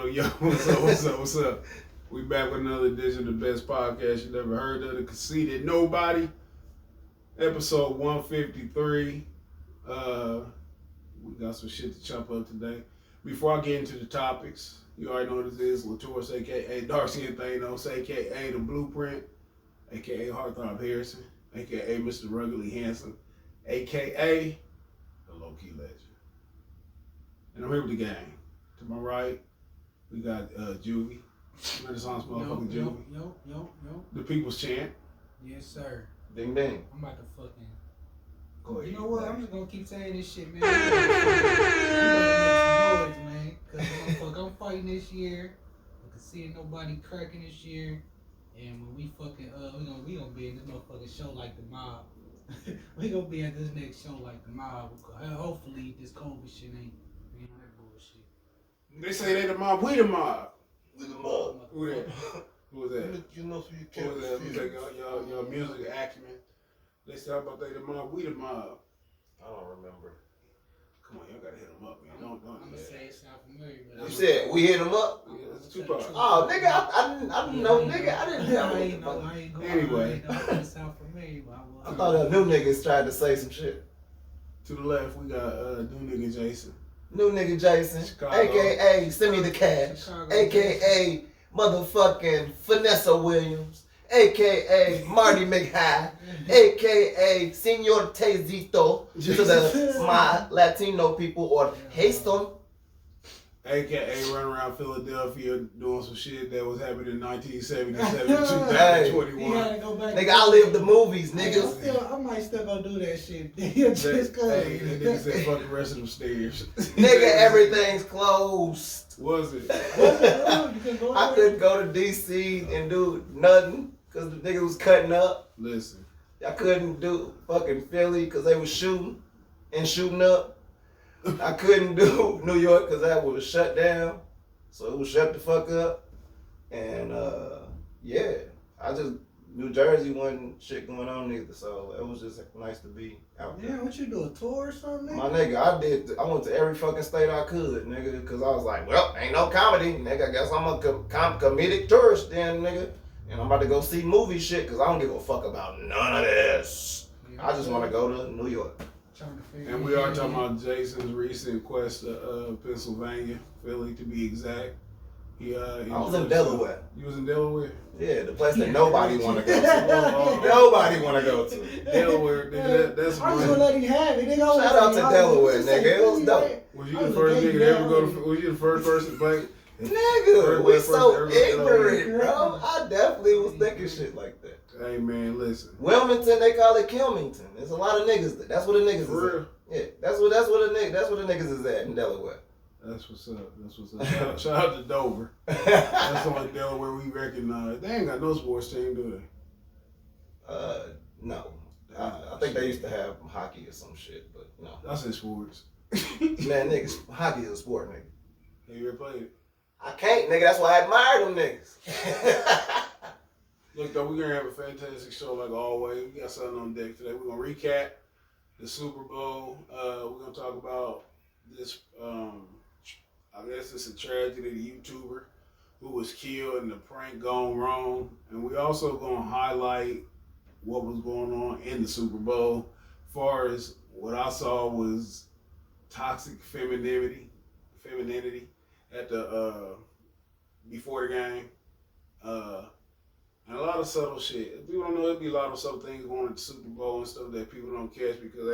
Yo, what's up? We back with another edition of the best podcast you never heard of, the Conceited Nobody, episode 153. We got some shit to chop up today. Before I get into the topics, you already know what this is. Latour's, a.k.a. Dark Skin Thanos, a.k.a. The Blueprint, a.k.a. Heartthrob Harrison, a.k.a. Mr. Ruggedly Handsome, a.k.a. The Low-Key Legend. And I'm here with the gang. To my right, we got Juvii. Renaissance motherfucking Juvii. Yo. The People's Chant. Yes, sir. Ding ding. I'm about to fucking... Go ahead. You know what? I'm just gonna keep saying this shit, man. You better make some noise, man. Cause motherfucker, I'm fighting this year. I can see nobody cracking this year. And when we fucking, we gonna be in this motherfucking show like the mob. We gonna be at this next show like the mob. Hopefully this COVID shit ain't that bullshit. They say they the mob, we the mob. We the mob. Who that? Who was that? You know, so you Who can't was that? Who's that? Y'all music acumen. They say about they the mob, we the mob. I don't remember. Come on, y'all gotta hit them up, man. Don't I'm gonna say it sound familiar, but You said we hit him up? Yeah, it's Tupac. Oh, nigga, I didn't know, nigga. I didn't know. I ain't going. Anyway. I know it sound familiar, but I I thought new niggas tried to say some shit. To the left, we got new nigga Jason. New nigga Jason, Chicago. a.k.a. Send Me the Cash, Chicago. a.k.a. motherfucking Vanessa Williams, a.k.a. Marty McHigh, a.k.a. Senor Tezito to my Latino people, or Hayston. AKA run around Philadelphia doing some shit that was happening in 1977 to He 2021. had to go back. Nigga, I live the movies, nigga. I might still go do that shit. Hey, Just cause. that nigga said fuck the rest of them stairs. Nigga, everything's closed. Was it? I couldn't go to DC and do nothing because the nigga was cutting up. Listen. I couldn't do fucking Philly because they was shooting up. I couldn't do New York because that was shut down. So it was shut the fuck up. And yeah, New Jersey wasn't shit going on either. So it was just nice to be out there. Yeah, what you do, a tour or something? My nigga, I went to every fucking state I could, nigga, because I was like, well, ain't no comedy, nigga. I guess I'm a comedic tourist then, nigga. And I'm about to go see movie shit because I don't give a fuck about none of this. Yeah, I just want to go to New York. And we are talking about Jason's recent quest to Pennsylvania, Philly to be exact. He I was in Delaware. You was in Delaware? Yeah, the place that nobody want to go to. Nobody want to go to. Delaware, nigga, that's I'm just gonna let him have it. Shout out to Delaware, nigga. It was dope. Was you the first nigga to ever go to? Was you the first person black? Nigga, we so ignorant, bro. I definitely was thinking shit like that. Hey man, listen. Wilmington, they call it Kilmington. There's a lot of niggas there. That's where the niggas For is real? at. Yeah, that's where the niggas is at in Delaware. That's what's up. Shout out to Dover. That's the only Delaware we recognize. They ain't got no sports team, do they? No. I think they used to have hockey or some shit, but no. That's in sports. Man, niggas, hockey is a sport, nigga. Have you ever played it? I can't, nigga. That's why I admire them niggas. Look, though, we're going to have a fantastic show like always. We got something on deck today. We're going to recap the Super Bowl. We're going to talk about this, I guess it's a tragedy, the YouTuber who was killed and the prank gone wrong. And we also going to highlight what was going on in the Super Bowl. As far as what I saw was toxic femininity at the, before the game. And a lot of subtle shit. People don't know there'd be a lot of subtle things going on at the Super Bowl and stuff that people don't catch because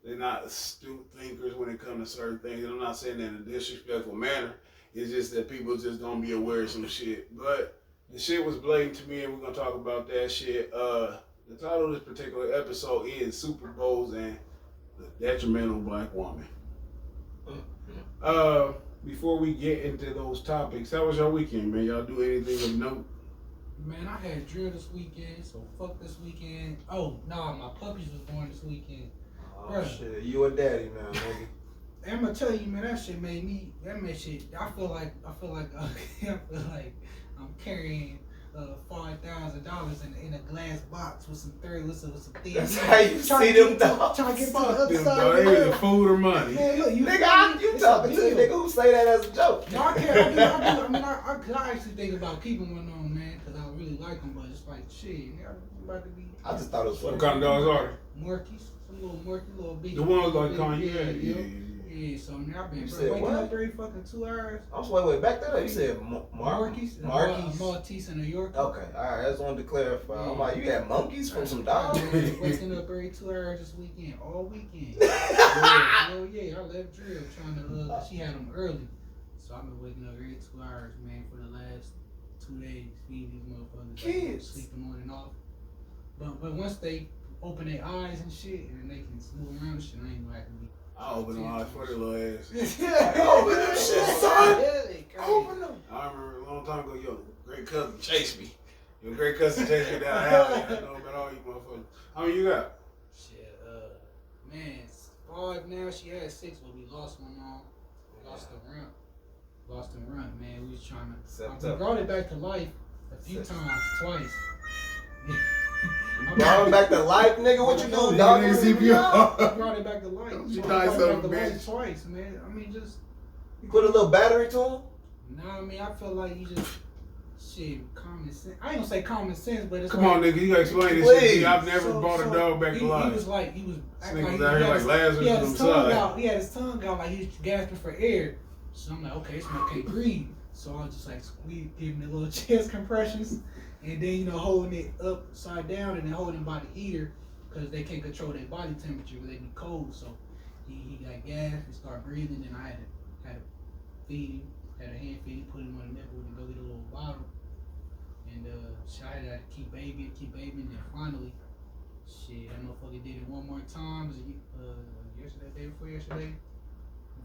they're not astute thinkers when it comes to certain things. And I'm not saying that in a disrespectful manner. It's just that people just don't be aware of some shit. But the shit was blatant to me and we're gonna talk about that shit. The title of this particular episode is Superbowls and the Detrimental Black Woman. Before we get into those topics, how was your weekend, man? Y'all do anything of note? Man, I had drill this weekend, so fuck this weekend. Oh, nah, my puppies was born this weekend. Oh, Bruh. shit. You a daddy now, nigga. I'm gonna tell you, man, that shit made shit. I feel like I'm carrying $5,000 in a glass box with some things. That's how you see them dogs. Trying to get to the Fuck other them, side dog. of the They either world. food or money. Man, look, you Nigga, you talking to a nigga who say that as a joke. No, I can't. I mean, I actually think about keeping one on, man, because I really like them, but it's like, shit, nigga, I'm about to be. I just thought it was funny. What kind of dogs are Morkies, some little Morky, little bitch. they? The ones like Kanye. Yeah. Yeah, so now I've been You said waking what? up every fucking 2 hours. I'm sorry, wait, back that up. You said Markies, Markies. Maltese and a Yorkie. Okay, alright, I just wanted to clarify. Yeah. I'm like, you had monkeys from some dogs? Waking up every 2 hours this weekend, all weekend. Hell yeah, I left drill trying to, she had them early. So I've been waking up every 2 hours, man, for the last 2 days, feeding these motherfuckers. Kids. Sleeping on and off. But once they open their eyes and shit, and they can move around and shit, I ain't gonna have to be. I open them eyes for their little ass. Open them shit, son. Open them. I remember a long time ago, your great cousin chased me. Your great cousin chased me down the alley. I know about all you motherfuckers. How many you got? Shit, man, 5 now. She had 6, but we lost one on. Lost the run, man. We was trying to. We brought it back to life a few times, twice. Brought him back to life, nigga. What you doing, Nigga, dog? CPR. Brought it back to life. You Brought nice it son back of to a life bitch. twice, man. I mean, just. You put a little battery to him? Nah, I mean, I feel like you just. Shit, common sense. I ain't gonna say common sense, but it's Come like, on, nigga, you gotta explain this Please. shit to me. I've never So- brought a so dog back to He life. was acting This like nigga he was out here like Lazarus he had from his the tongue side. out. He had his tongue out like he was gasping for air. So I'm like, okay, this man can't breathe. So I was just like squeeze, giving the little chest compressions, and then holding it upside down, and then holding by the ear because they can't control their body temperature because they be cold. So he got gas, he started breathing, and I had to feed him, had a hand feed him, put him on the nipple, and go get a little bottle. And I had to keep babying, and then finally, shit, that motherfucker did it one more time. Was it, yesterday, day before yesterday?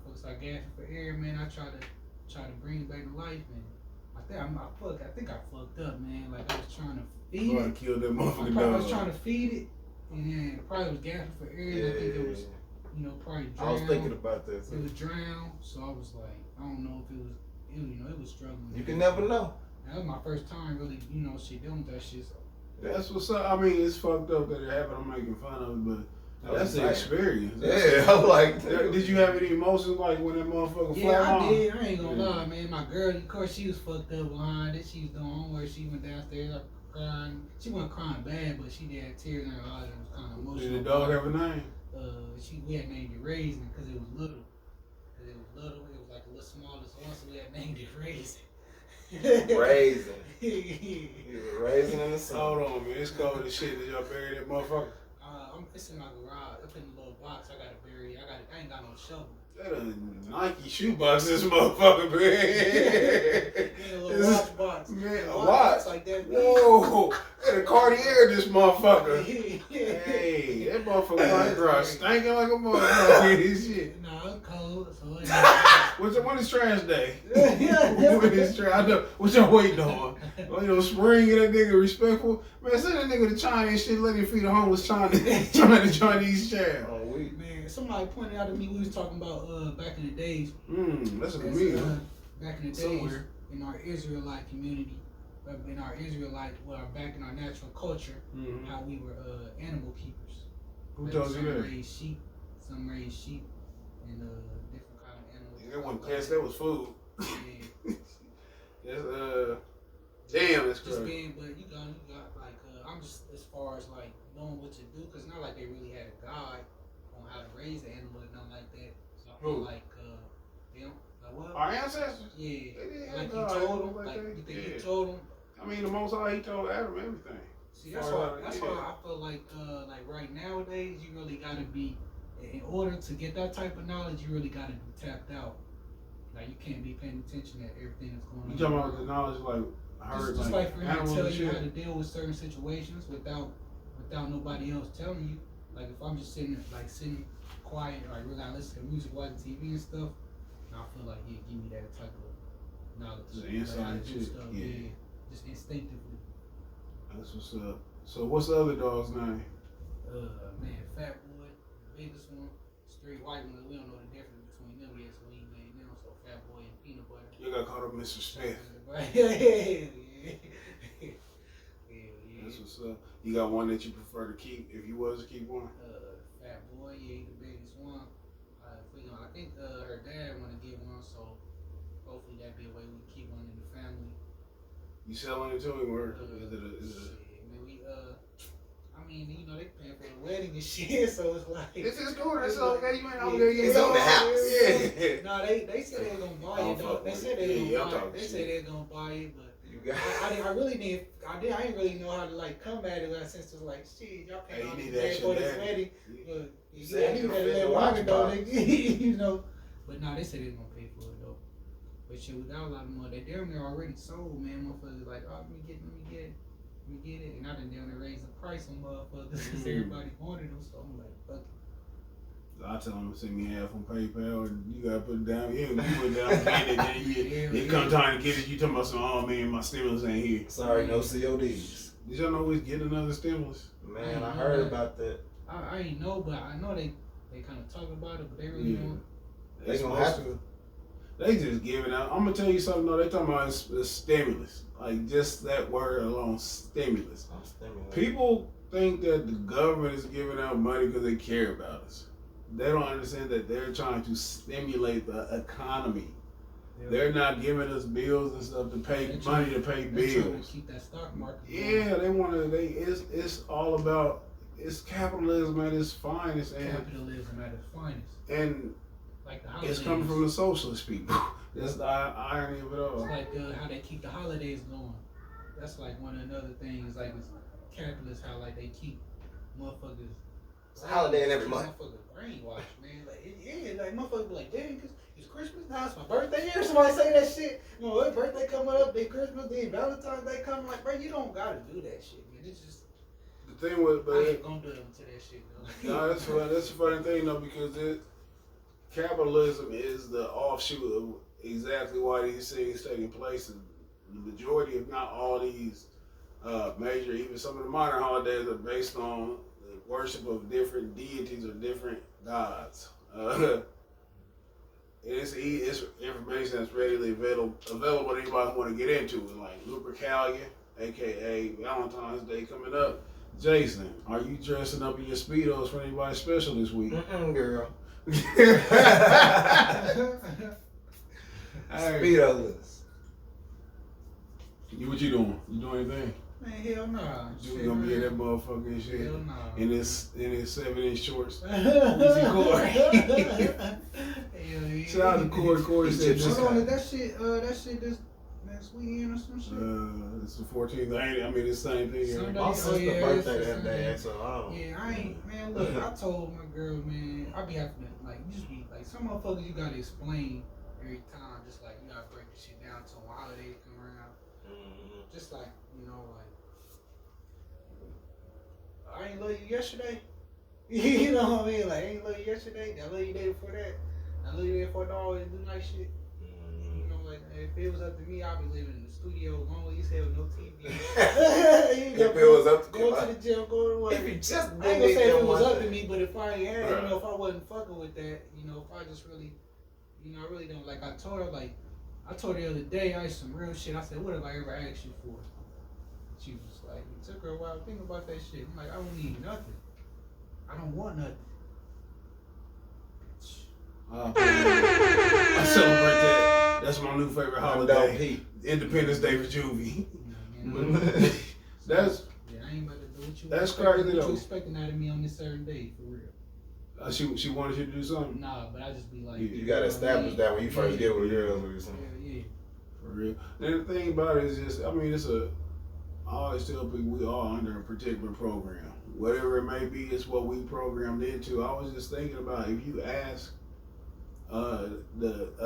Motherfucker started gasping for air, man. I tried to bring it back to life, and I think I fucked up, man. Like I was trying to feed Probably it. killed that I motherfucking probably was dog. trying to feed it, and then it probably was gasping for air. And I think it was, probably drowned. I was thinking about that It too. was drowned, so I was like, I don't know if it was, it was struggling. You can never know. That was my first time really, shit, dealing with that shit. So. That's what's up. I mean, it's fucked up that it happened. I'm making fun of it, but that's the That's experience. Yeah, I'm like, Did you have any emotions like when that motherfucker Yeah, I flat did. I ain't gonna lie, man. My girl, of course, she was fucked up behind it. She was doing homework. She went downstairs crying. She wasn't crying bad, but she did have tears in her eyes and was kind of emotional. Did the dog have a name? We had named it Raisin because it was little. It was like a little smallest one, so we had named it Raisin. Raisin. He was raisin in the sun. Hold on, man. It's cold as shit. Did y'all bury that motherfucker? It's in my garage. I put in a little box. I gotta bury it. I ain't got no shovel. That a Nike shoebox, this motherfucker, man. In a little watch box. Man, a watch watch? like that. Whoa, that a Cartier, this motherfucker. Yeah. Hey, that motherfucker right garage stinking like a motherfucker. This shit. Nah, it's cold, so When is trash day? yeah. When is trash? I know. What y'all waiting on? Spring and that nigga respectful. Man, send that nigga to China and shit. Let him feed a homeless Chinese child. Oh, we. Man, somebody pointed out to me we was talking about back in the days. That's a good meal. Back in the days Somewhere. in our Israelite community, back in our natural culture, how we were animal keepers. Who Like, told you some that? raised sheep, and different kind of animals. That wasn't pets, that was food. Yeah. That's damn, that's Just crazy. being, but you got like I'm just as far as like knowing what to do, cause not like they really had a guide on how to raise an animal and nothing like that. So I feel Who? like them, like what? Our ancestors? Yeah, They didn't like have you no told idea them, like like that. you think Yeah. you told them. I mean, the Most High, he told Adam everything. See, that's why I feel like right nowadays you really gotta be, in order to get that type of knowledge, you really gotta be tapped out. Like you can't be paying attention to everything that's going on. You talking about the knowledge, like, I heard, Just like for him to animals tell and you shit? how to deal with certain situations without nobody else telling you. Like if I'm just sitting quiet, or I really listen to music, watching TV and stuff, I feel like give me that type of knowledge. Just Like, inside how to do shit, stuff, yeah. just instinctively. That's what's up. So what's the other dog's name? Man, Fat Boy, the biggest one, straight white one. We don't know the difference between them yet, so we ain't named them. So Fat Boy and Peanut Butter. You got caught up Mr. Smith. That's what's up. You got one that you prefer to keep if you was to keep one? Fat boy, yeah, he the biggest one. I think her dad want to get one, so hopefully that be a way we keep one in the family. You selling it to him or is it shit, man, I mean, you know, they paying for the wedding and shit, so it's like. It's just cool. That's okay. You ain't over there. It's on the house. Yeah. No, they said they were gonna buy it. Though. They said they were gonna buy it, but I didn't really know how to like come at it since it's like shit, y'all paying all this money for this wedding. But you knew that a little while ago, you know. But no, they said they were gonna pay for it though. But shit, without a lot of money, they damn near already sold, man. Motherfuckers like, oh, let me get it. And I done down there raise the price on motherfuckers because everybody wanted them. So I'm like, fuck it. I tell them to send me half on PayPal and you gotta put it down. Yeah, you put it down and get it. Then it come time to get it. You talking about some, oh man, my stimulus ain't here. Sorry, no CODs. Did y'all know we was getting another stimulus? Man, I heard about that. I ain't know, but I know they kind of talk about it, but they really don't. They gonna have to. They just giving out. I'm gonna tell you something though. They talking about the stimulus, like just that word alone, stimulus. People think that the government is giving out money because they care about us. They don't understand that they're trying to stimulate the economy. Yeah. They're not giving us bills and stuff to pay money to pay bills. To keep that stock market going. Yeah, they want to. It's all about capitalism at its finest. Capitalism at its finest. And like it's coming from the socialist people. That's the irony of it all. It's like how they keep the holidays going. That's like one of the other things. Like it's capitalists, how like they keep motherfuckers. It's a holiday in every month. Motherfuckers brainwash, man. Like like motherfuckers be like, damn, cause it's Christmas now. It's my birthday here. Somebody say that shit. You know, their birthday coming up, then Christmas, then Valentine's Day coming. Like, bro, you don't gotta do that shit, man. It's just the thing with, but I ain't gonna do them to that shit though. No, that's a funny thing though because capitalism is the offshoot of exactly why these things taking place. And the majority, if not all these major, even some of the modern holidays are based on the worship of different deities or different gods. It's information that's readily available to anybody who want to get into it. Like Lupercalia, aka Valentine's Day coming up. Jason, are you dressing up in your Speedos for anybody special this week? Girl. Speedos. What you doing? You doing anything? Man, hell nah. You gonna be in that motherfucking shit? Hell nah. In his 7-inch shorts. Easy Corey. Shout out to Corey said hold on, is that shit this next weekend or some shit? It's the 14th. I mean, it's the same thing. Sunday, my sister's birthday that day, so I don't. Yeah, I ain't, man, look, I told my girl, man, I be having to, like, just be, like, some motherfuckers you gotta explain every time, just like, you gotta break the shit down to when holidays come around. Mm-hmm. Just like, you know, like, I ain't love you yesterday. You know what I mean? Like, I ain't love you yesterday. I love you the day before that. I love you the day before that. I always do nice shit. You know, like, if it was up to me, I'd be living in the studio lonely as hell with no TV. If it was up to go to the gym, go to work. If you just I ain't gonna say if it was up to me, but if I ain't had, you know, if I wasn't fucking with that, you know, if I just really, you know, I really don't, like, I told her the other day, I had some real shit. I said, what have I ever asked you for? She was like, it took her a while to think about that shit. I'm like, I don't need nothing. I don't want nothing. I celebrate that. That's my new favorite holiday. Independence Day for Juvii. That's I ain't about to do what you that's crazy though. What you expecting out of me on this certain day, for real? She wanted you to do something? Nah, but I just be like... You gotta establish that when you first get with a girl or something. Yeah. For real. And the thing about it is just, I mean, I always tell people we all under a particular program. Whatever it may be, it's what we programmed into. I was just thinking about if you ask a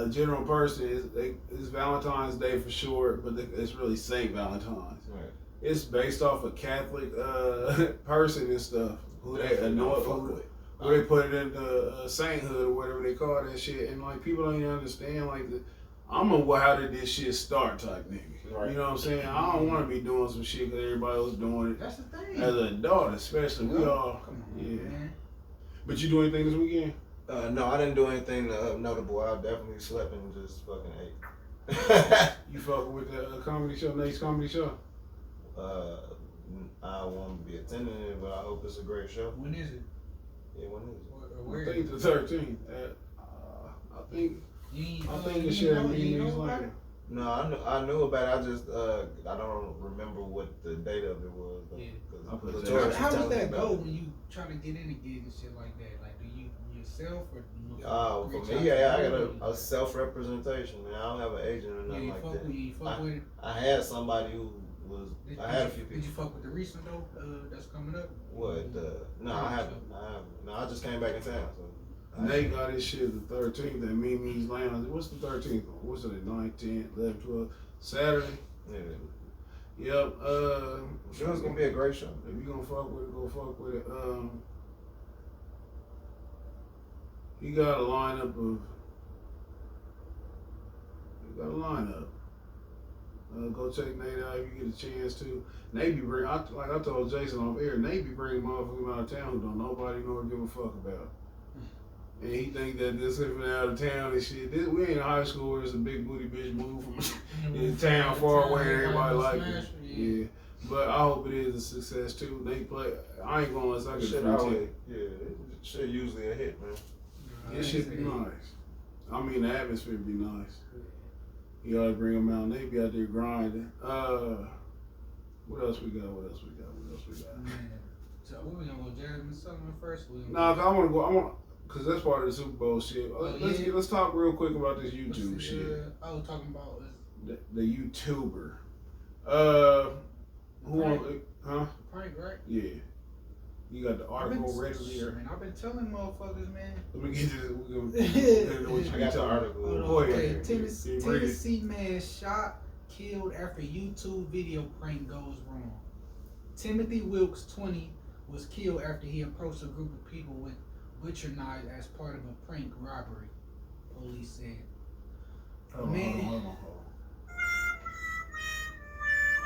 general person, it's Valentine's Day for sure, but it's really Saint Valentine's. Right. It's based off a Catholic person and stuff who they anoint, who they put it into sainthood or whatever they call that shit. And like people don't even understand like I'm a how did this shit start type nigga. Right. You know what I'm saying? I don't want to be doing some shit because everybody else doing it. That's the thing. As an adult, especially, we all. Come on, yeah. Man. But you do anything this weekend? No, I didn't do anything notable. I definitely slept and just fucking ate. You fucking with the comedy show, Nate's comedy show? I won't be attending it, but I hope it's a great show. When is it? Yeah, when is it? Where I think the 13th. I think it's sharing meetings like. No, I knew about it. I just I don't remember what the date of it was. Though, Yeah. How does that go when you try to get in a gig and shit like that? Like, do you yourself or? For me, I got a self-representation, man. I don't have an agent or nothing like that. You fuck with it? I had somebody who was. I had a few people. Did you fuck with the recent though? That's coming up. What? No, I haven't. No, I just came back in town. So. Nate got his shit the 13th at Mimi's Lounge. What's the 13th? What's it? 9, 10, 11, 12? Saturday? Yeah. Yep. I'm sure it's gonna be a great show. If you gonna fuck with it, go fuck with it. He got a lineup of. Go check Nate out if you get a chance to. Nate be bring. Like I told Jason off air. Nate be bringing motherfuckers out of town who don't nobody know or give a fuck about. And he think that this living out of town and shit. We ain't in high school where it's a big booty bitch move from in town far away and everybody like it. Yeah. But I hope it is a success too. They play. I ain't going unless I get free ticket. Yeah, shit usually a hit, man. It should be nice. I mean, the atmosphere be nice. You gotta bring them out. And they be out there grinding. What else we got? Man. So what we gonna go, JazmineSullivan first? Nah, I want to go. Cause that's part of the Super Bowl shit. Let's talk real quick about this YouTube shit. I was talking about the YouTuber. Prank, right? Yeah. You got the article ready here. Man, I've been telling motherfuckers, man. Let me get to this. I got the article. Okay, Tennessee man shot, killed after YouTube video prank goes wrong. Timothy Wilks, 20, was killed after he approached a group of people with butcher knives as part of a prank robbery, police said. Hold on.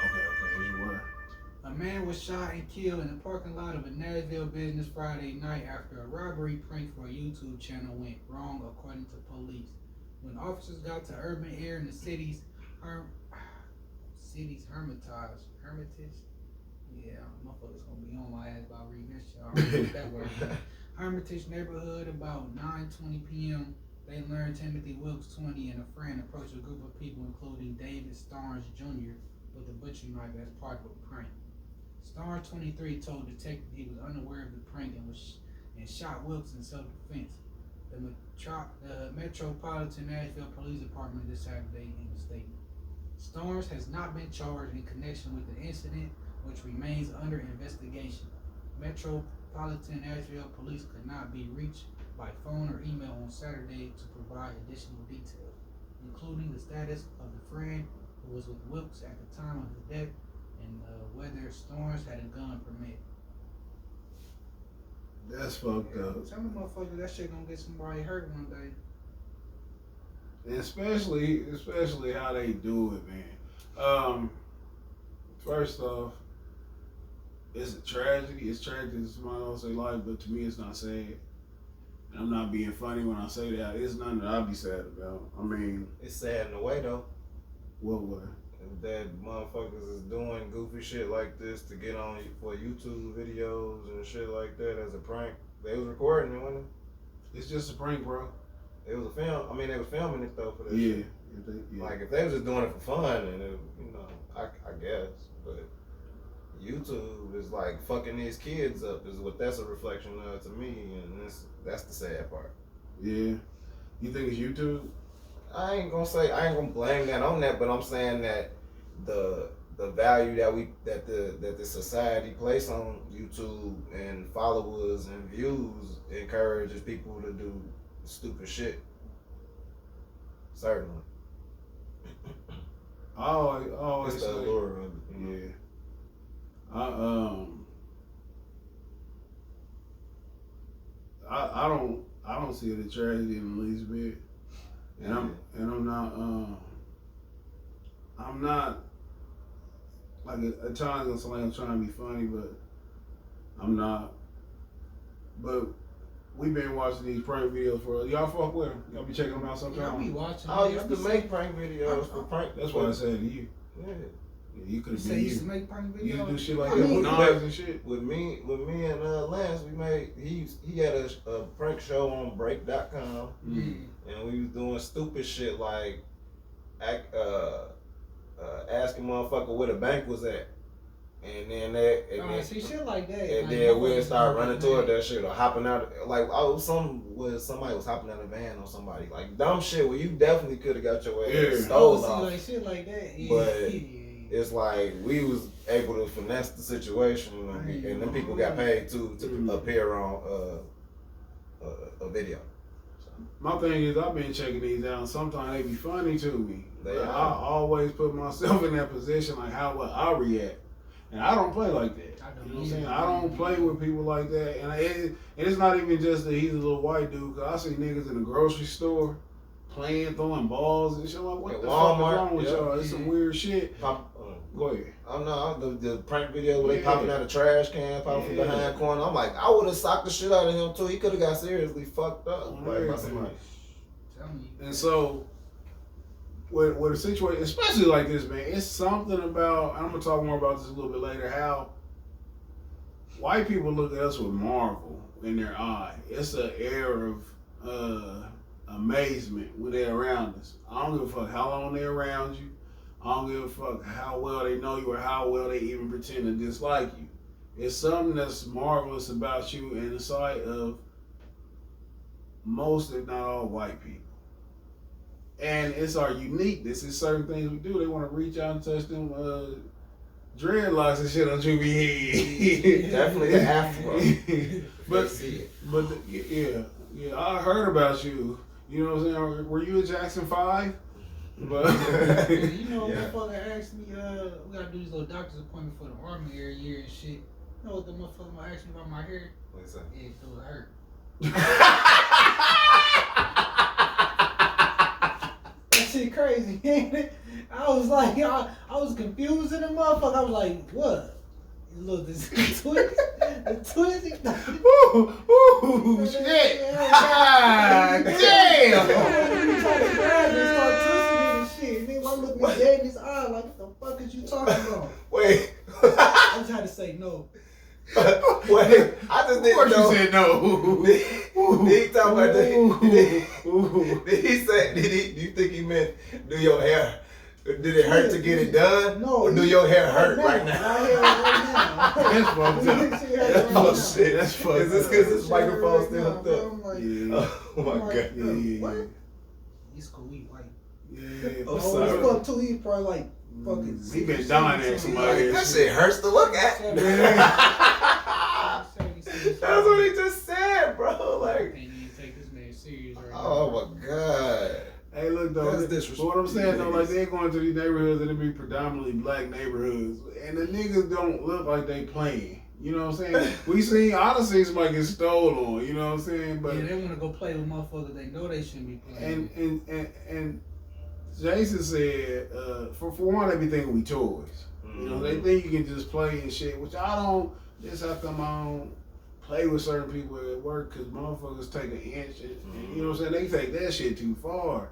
Okay, where's your word? A man was shot and killed in the parking lot of a Nashville business Friday night after a robbery prank for a YouTube channel went wrong, according to police. When officers got to urban air in the city's Hermitage. Yeah, motherfuckers gonna be on my ass about reading that shit. I don't know what that word is. Hermitage neighborhood about 9:20 p.m. They learned Timothy Wilks, 20, and a friend approached a group of people, including David Starnes Jr., with a butcher knife as part of a prank. Starnes, 23, told detectives he was unaware of the prank and shot Wilks in self-defense. The Metropolitan Nashville Police Department this Saturday in a statement. Starnes has not been charged in connection with the incident, which remains under investigation. Metropolitan Nashville Police could not be reached by phone or email on Saturday to provide additional details, including the status of the friend who was with Wilks at the time of his death and whether Starnes had a gun permit. That's fucked up. Tell me, motherfucker, that shit gonna get somebody hurt one day. And especially how they do it, man. First off, it's a tragedy. It's tragic to somebody else's life, but to me, it's not sad. And I'm not being funny when I say that. It's nothing that I'll be sad about. I mean, it's sad in a way though. What way? That motherfuckers is doing goofy shit like this to get on for YouTube videos and shit like that as a prank. They was recording it, wasn't it? It's just a prank, bro. It was a film. I mean, they was filming it though for that shit. Yeah. Like if they was just doing it for fun, and it, I guess. But YouTube is like fucking these kids up. Is what that's a reflection of to me, and that's the sad part. Yeah. You think it's YouTube? I ain't gonna blame that on that, but I'm saying that the value that the society place on YouTube and followers and views encourages people to do stupid shit. Certainly. I always it's the allure of it. Yeah. I don't see it as tragedy in the least bit. And I'm not like at times it's like I'm trying to be funny, but I'm not. But we've been watching these prank videos for y'all. Fuck with them. Y'all be checking them out sometimes. Yeah, I be watching. I used to make prank videos for prank. That's what I said to you. Yeah. You could Say be he used to make prank you videos. do shit like I that mean, with knives and shit. With me and Lance, we made. He had a prank show on Break.com, and we was doing stupid shit like asking motherfucker where the bank was at, and then see shit like that. and like, then we'll start motherfuckers running toward that shit or hopping out. Like somebody was hopping out of a van on somebody. Like dumb shit where you definitely could have got your ass stole off. Like shit like that. But it's like we was able to finesse the situation, and then people got paid to appear on a video. My thing is, I've been checking these out, and sometimes they be funny to me. They I are. always put myself in that position, like how would I react? And I don't play like that. You know what I'm saying? I don't play with people like that. And it's not even just that he's a little white dude, because I see niggas in the grocery store playing, throwing balls and shit. Like, what At the Walmart, fuck is wrong with yeah. y'all? It's some weird shit. Go ahead. I know the prank video where they popping out of trash can, popping from behind corner. I'm like, I would have socked the shit out of him too. He could have got seriously fucked up. Like, by somebody. And so, with a situation, especially like this, man, it's something about, I'm going to talk more about this a little bit later, how white people look at us with marvel in their eye. It's an air of amazement when they're around us. I don't give a fuck how long they're around you. I don't give a fuck how well they know you or how well they even pretend to dislike you. It's something that's marvelous about you in the sight of most, if not all, white people. And it's our uniqueness. It's certain things we do. They want to reach out and touch them dreadlocks and shit on Juvii head. Definitely the afro. but yeah, I heard about you. You know what I'm saying? Were you at Jackson 5? But you know, motherfucker asked me, we gotta do these little doctor's appointment for the army every year and shit. You know what the motherfucker gonna ask me about my hair? What's that? Yeah, do it hurt. That shit crazy, ain't it? I was like, I was confused in the motherfucker. I was like, what? Look, this twist, the twist. Ooh, shit! God damn! You try to grab me and start twisting me and shit. And then I look me dead in his eye like, what the fuck is you talking about? Wait. I tried to say no. Wait, I just didn't know. Of course you said no. Did he talk about that? Did he say, do you think he meant do your hair? Did it hurt to get it done? No. Or do your hair hurt right now? That's fucked up. Oh shit, That's fucked up. Is this because this microphone still hooked up? Yeah. Oh my god. Yeah. What? He's cool, he white. Yeah. Oh, Oh, sorry. he's fuck too, he probably like fucking. He been dying at somebody. That shit hurts to look at. That's what he just said, bro. I Like, can't even take this man serious right now. oh my god. Hey, look though. That's But disrespectful. what I'm saying though, like they're going to these neighborhoods and they be predominantly black neighborhoods, and the niggas don't look like they playing. You know what I'm saying? I done seen somebody get stolen. You know what I'm saying? But Yeah, they want to go play with motherfuckers they know they shouldn't be playing. and Jason said, for one, they be thinking we toys. You know, they think you can just play and shit, which I don't. This how come I don't play with certain people at work, because motherfuckers take an inch and you know what I'm saying, they take that shit too far.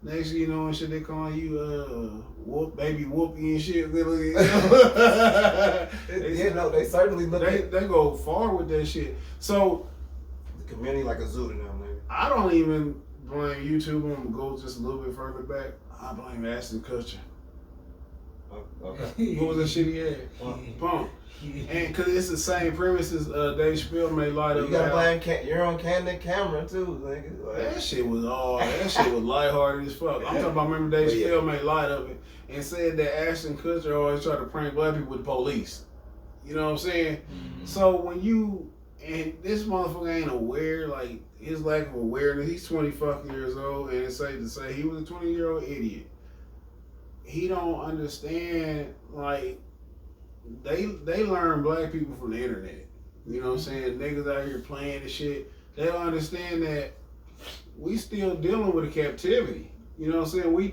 Next thing you know and shit, they calling you baby whoopie and shit. You know? They certainly look they at go far with that shit. So the community like a zoo to them, nigga. I don't even blame YouTube. I'm gonna go just a little bit further back. I blame Ashton Kutcher. Okay. What was that shit he had? Pump. And cause it's the same premise as Dave Chappelle made light of. You gotta blame you're on candid camera too, nigga. Like, That shit was lighthearted as fuck. I'm talking about, remember Dave Chappelle made light of it and said that Ashton Kutcher always tried to prank black people with the police. You know what I'm saying? Mm-hmm. So when and this motherfucker ain't aware, like his lack of awareness, he's 20 fucking years old, and it's safe to say he was a 20-year-old idiot. He don't understand, like, they learn black people from the internet. You know what I'm saying? Niggas out here playing and shit. They don't understand that we still dealing with a captivity. You know what I'm saying? These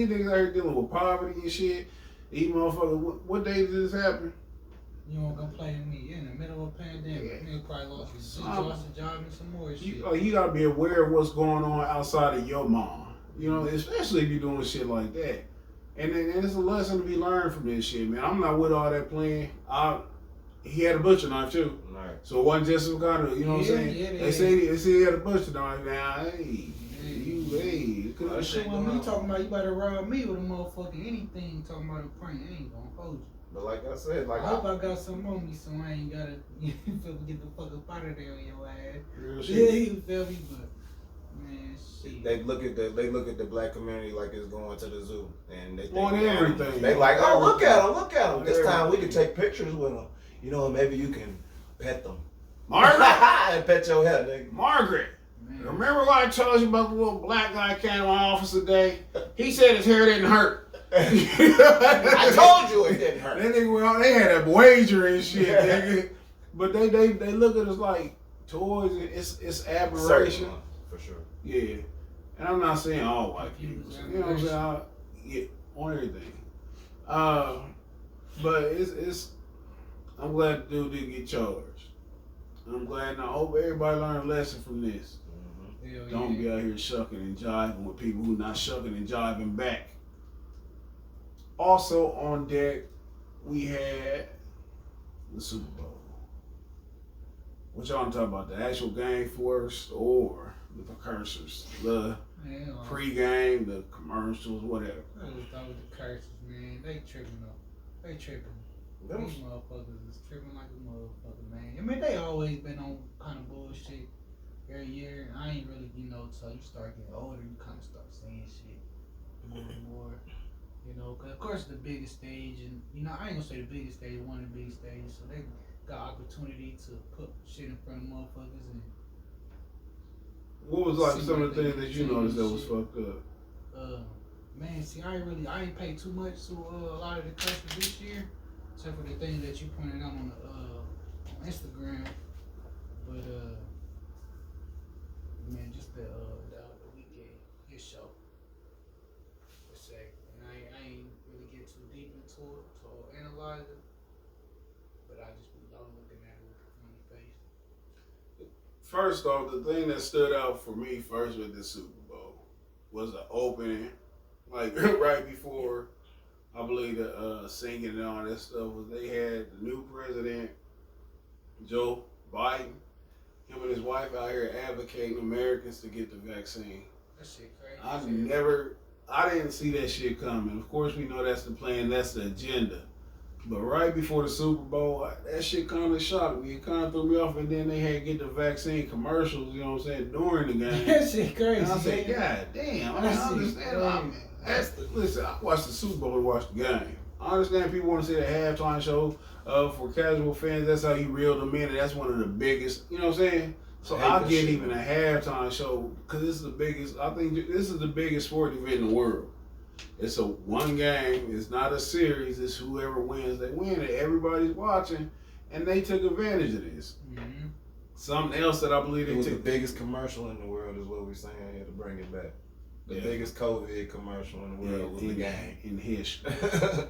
niggas out here dealing with poverty and shit. These motherfuckers, what day did this happen? You won't complain to me in the middle of a pandemic. Nigga probably lost his job and some more shit. You gotta be aware of what's going on outside of your mom. You know, especially if you're doing shit like that. And it's a lesson to be learned from this shit, man. I'm not with all that playing. He had a butcher knife too. Right. So it wasn't just some kind of, you know what I'm saying? Yeah, they say he had a butcher knife. Now, hey, Well, shit, when me talking about you better rob me with a motherfucking anything talking about a prank, I ain't gonna hold you. But like I said, like I hope I got some on me so I ain't gotta get the fuck up out of there on your ass. Real shit. Yeah, you feel me? But man, shit. they look at the black community like it's going to the zoo, and they think On everything. They like, oh, look at them. This time we can Everything. take pictures with them. You know, maybe you can pet them. Margaret! And pet your head, nigga. Margaret! Man. Remember what I told you about the little black guy came to my office today? He said his hair didn't hurt. I told you it didn't hurt. That nigga, well, they had a wager and shit, nigga. But they look at us like toys. And it's aberration. Certain, for sure. Yeah. And I'm not saying all white people. You know what I'm saying? Yeah, on everything. But it's I'm glad the dude didn't get charged. I'm glad, and I hope everybody learned a lesson from this. Mm-hmm. Don't be out here shucking and jiving with people who not shucking and jiving back. Also on deck, we had the Super Bowl. What y'all want to talk about? The actual game first or the precursors? The pregame, the commercials, whatever. I just thought with the curses, man. They tripping up. They tripping. These motherfuckers is tripping like a motherfucker, man. I mean, they always been on kind of bullshit every year. I ain't really, till you start getting older, you kind of start saying shit more and more. Cause of course the biggest stage, and I ain't gonna say the biggest stage, one of the biggest stages, so they got opportunity to put shit in front of motherfuckers. And what was like some of the things that you noticed that was fucked up? Man, see, I ain't paid too much to a lot of the curses this year, except for the things that you pointed out on Instagram. But man, just the weekend his show. I ain't really get too deep into it to analyze it, but I just be looking at it with a funny face. First off, the thing that stood out for me first with the Super Bowl was the opening, like right before, I believe the singing and all that stuff was they had the new president, Joebiden, him and his wife out here advocating Americans to get the vaccine. That shit crazy. I didn't see that shit coming. Of course, we know that's the plan, that's the agenda. But right before the Super Bowl, that shit kind of shocked me. It kind of threw me off, and then they had to get the vaccine commercials, you know what I'm saying, during the game. That shit crazy. And I said, God damn, I understand. Listen, I watched the Super Bowl to watch the game. I understand people want to see the halftime show for casual fans. That's how you reel them in, and that's one of the biggest, you know what I'm saying? So I'll get even a halftime show because this is the biggest. I think this is the biggest sport event in the world. It's a one game. It's not a series. It's whoever wins, they win. And everybody's watching, and they took advantage of this. Mm-hmm. Something else that I believe they It was took. the biggest commercial in the world, is what we're saying here to bring it back. The biggest COVID commercial in the world was the game. In history.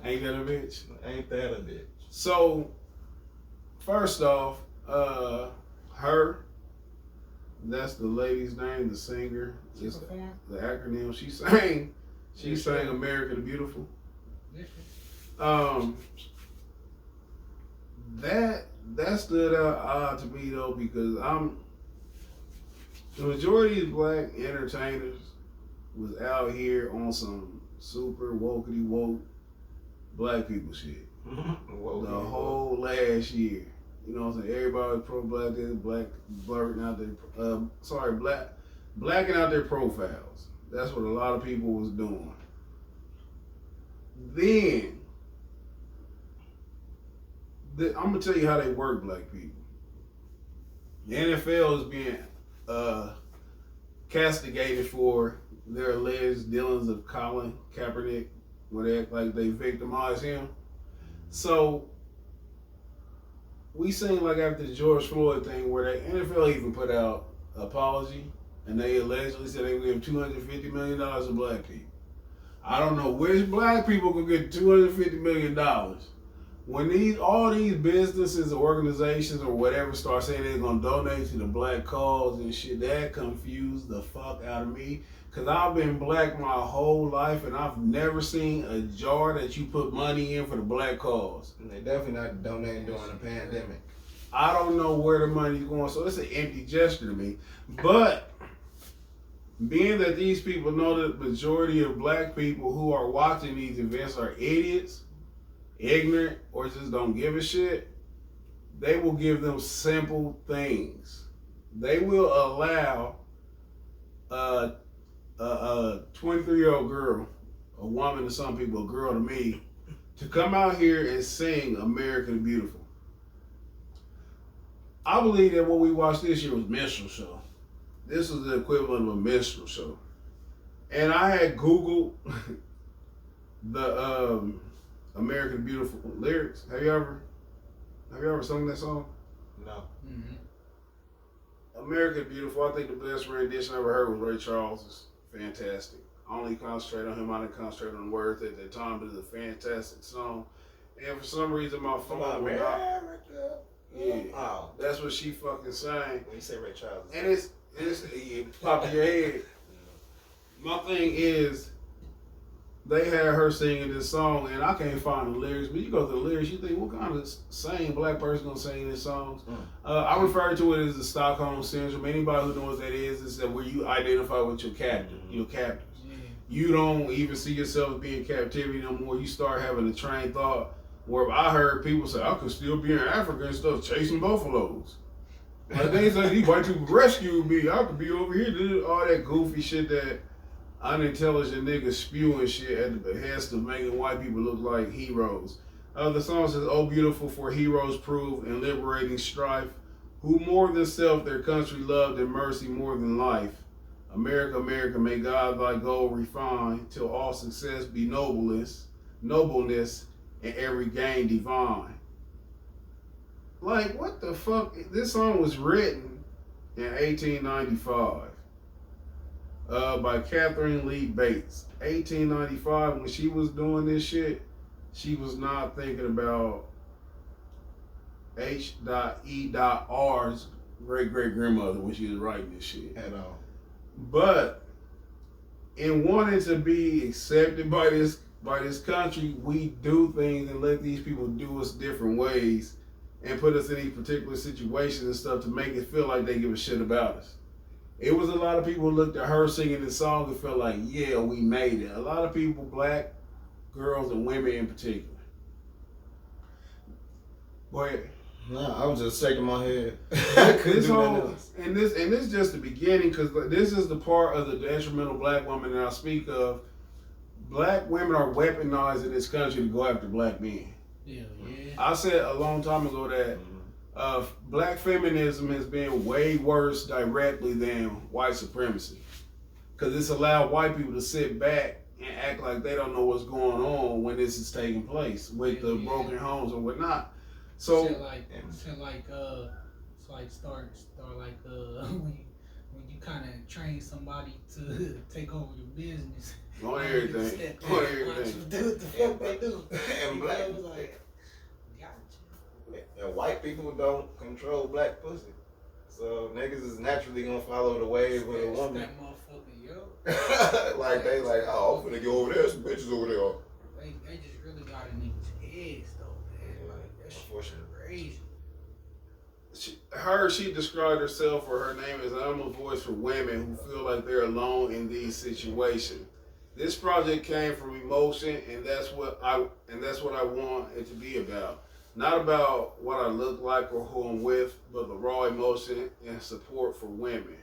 Ain't that a bitch? Ain't that a bitch? So, first off, H.E.R. That's the lady's name, the singer. It's the acronym. She sang America the Beautiful. That stood out odd to me though, because the majority of black entertainers was out here on some super wokety woke black people shit. The whole last year. You know what I'm saying? Everybody was pro-black, blurring out their, blacking out their profiles. That's what a lot of people was doing. Then, I'm going to tell you how they work, black people. The NFL is being castigated for their alleged dealings of Colin Kaepernick, where they act like they victimized him. So, we seen like after the George Floyd thing where the NFL even put out an apology and they allegedly said they would give $250 million to black people. I don't know which black people could get $250 million, when all these businesses, organizations, or whatever start saying they're gonna donate to the black cause and shit, that confused the fuck out of me. Cause I've been black my whole life and I've never seen a jar that you put money in for the black cause. And they definitely not donating during the pandemic. I don't know where the money's going, so it's an empty gesture to me. But being that these people know that the majority of black people who are watching these events are idiots, ignorant, or just don't give a shit, they will give them simple things. They will allow a 23-year-old girl, a woman to some people, a girl to me, to come out here and sing America the Beautiful. I believe that what we watched this year was minstrel show. This is the equivalent of a minstrel show. And I had Googled the America the Beautiful lyrics. Have you ever sung that song? No. Mm-hmm. America the Beautiful, I think the best rendition I ever heard was Ray Charles's. Fantastic. I only concentrate on him, I didn't concentrate on the words at that time, but it's a fantastic song. And for some reason my phone went off. Yeah. Oh. That's what she fucking sang. When you say Ray Charles. And it's pop in your head. My thing is, they had her singing this song, and I can't find the lyrics. But you go through the lyrics, you think, what kind of sane black person gonna sing these songs? I refer to it as the Stockholm syndrome. Anybody who knows what that is that where you identify with your captive, your captors. Yeah. You don't even see yourself as being in captivity no more. You start having a train thought. Where I heard people say, I could still be in Africa and stuff chasing buffaloes. Like they say, these white people rescued me. I could be over here doing all that goofy shit that unintelligent niggas spewing shit at the behest of making white people look like heroes. The song says, oh, beautiful for heroes prove in liberating strife, who more than self their country loved and mercy more than life. America, America, may God thy gold refine, till all success be nobleness, and every gain divine. Like, what the fuck? This song was written in 1895 by Catherine Lee Bates. 1895, when she was doing this shit, she was not thinking about H.E.R's great-great-grandmother when she was writing this shit. At all. But in wanting to be accepted by this country, we do things and let these people do us different ways and put us in these particular situations and stuff to make it feel like they give a shit about us. It was a lot of people who looked at her singing this song and felt like, yeah, we made it. A lot of people, black girls and women in particular. Go ahead. No, I was just shaking my head. This whole, and this is just the beginning, because this is the part of the detrimental black woman that I speak of. Black women are weaponized in this country to go after black men. Yeah. I said a long time ago that black feminism has been way worse directly than white supremacy, because it's allowed white people to sit back and act like they don't know what's going on when this is taking place with the broken homes and whatnot. So when you kind of train somebody to take over the business. On everything. Do what the fuck they do. And black, and white people don't control black pussy. So niggas is naturally gonna follow the wave of a woman. That motherfucker, yo. Like they like, oh, I'm finna go over there, some bitches over there. They just really got in niggas' heads though, man. Like that shit crazy. She described herself, or her name is, I'm a voice for women who feel like they're alone in these situations. This project came from emotion, and that's what I want it to be about. Not about what I look like or who I'm with, but the raw emotion and support for women.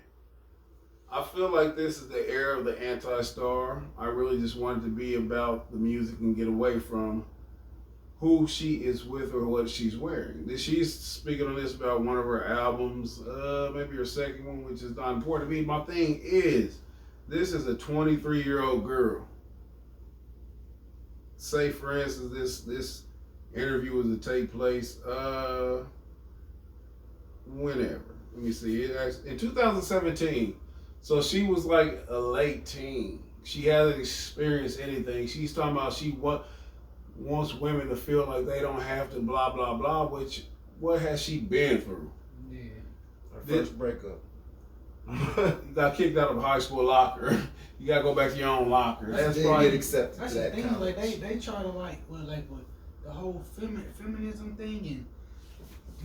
I feel like this is the era of the anti-star. I really just wanted to be about the music and get away from who she is with or what she's wearing. She's speaking on this about one of her albums, maybe her second one, which is not important to me. My thing is, this is a 23-year-old girl. Say, for instance, this interview was to take place whenever. Let me see. In 2017. So she was like a late teen. She hasn't experienced anything. She's talking about wants women to feel like they don't have to blah blah blah. Which what has she been through? Yeah. Her first breakup. You got kicked out of a high school locker. You gotta go back to your own locker. That's Get probably accepted That's to the that thing. college. Like they try to like with the whole feminism thing,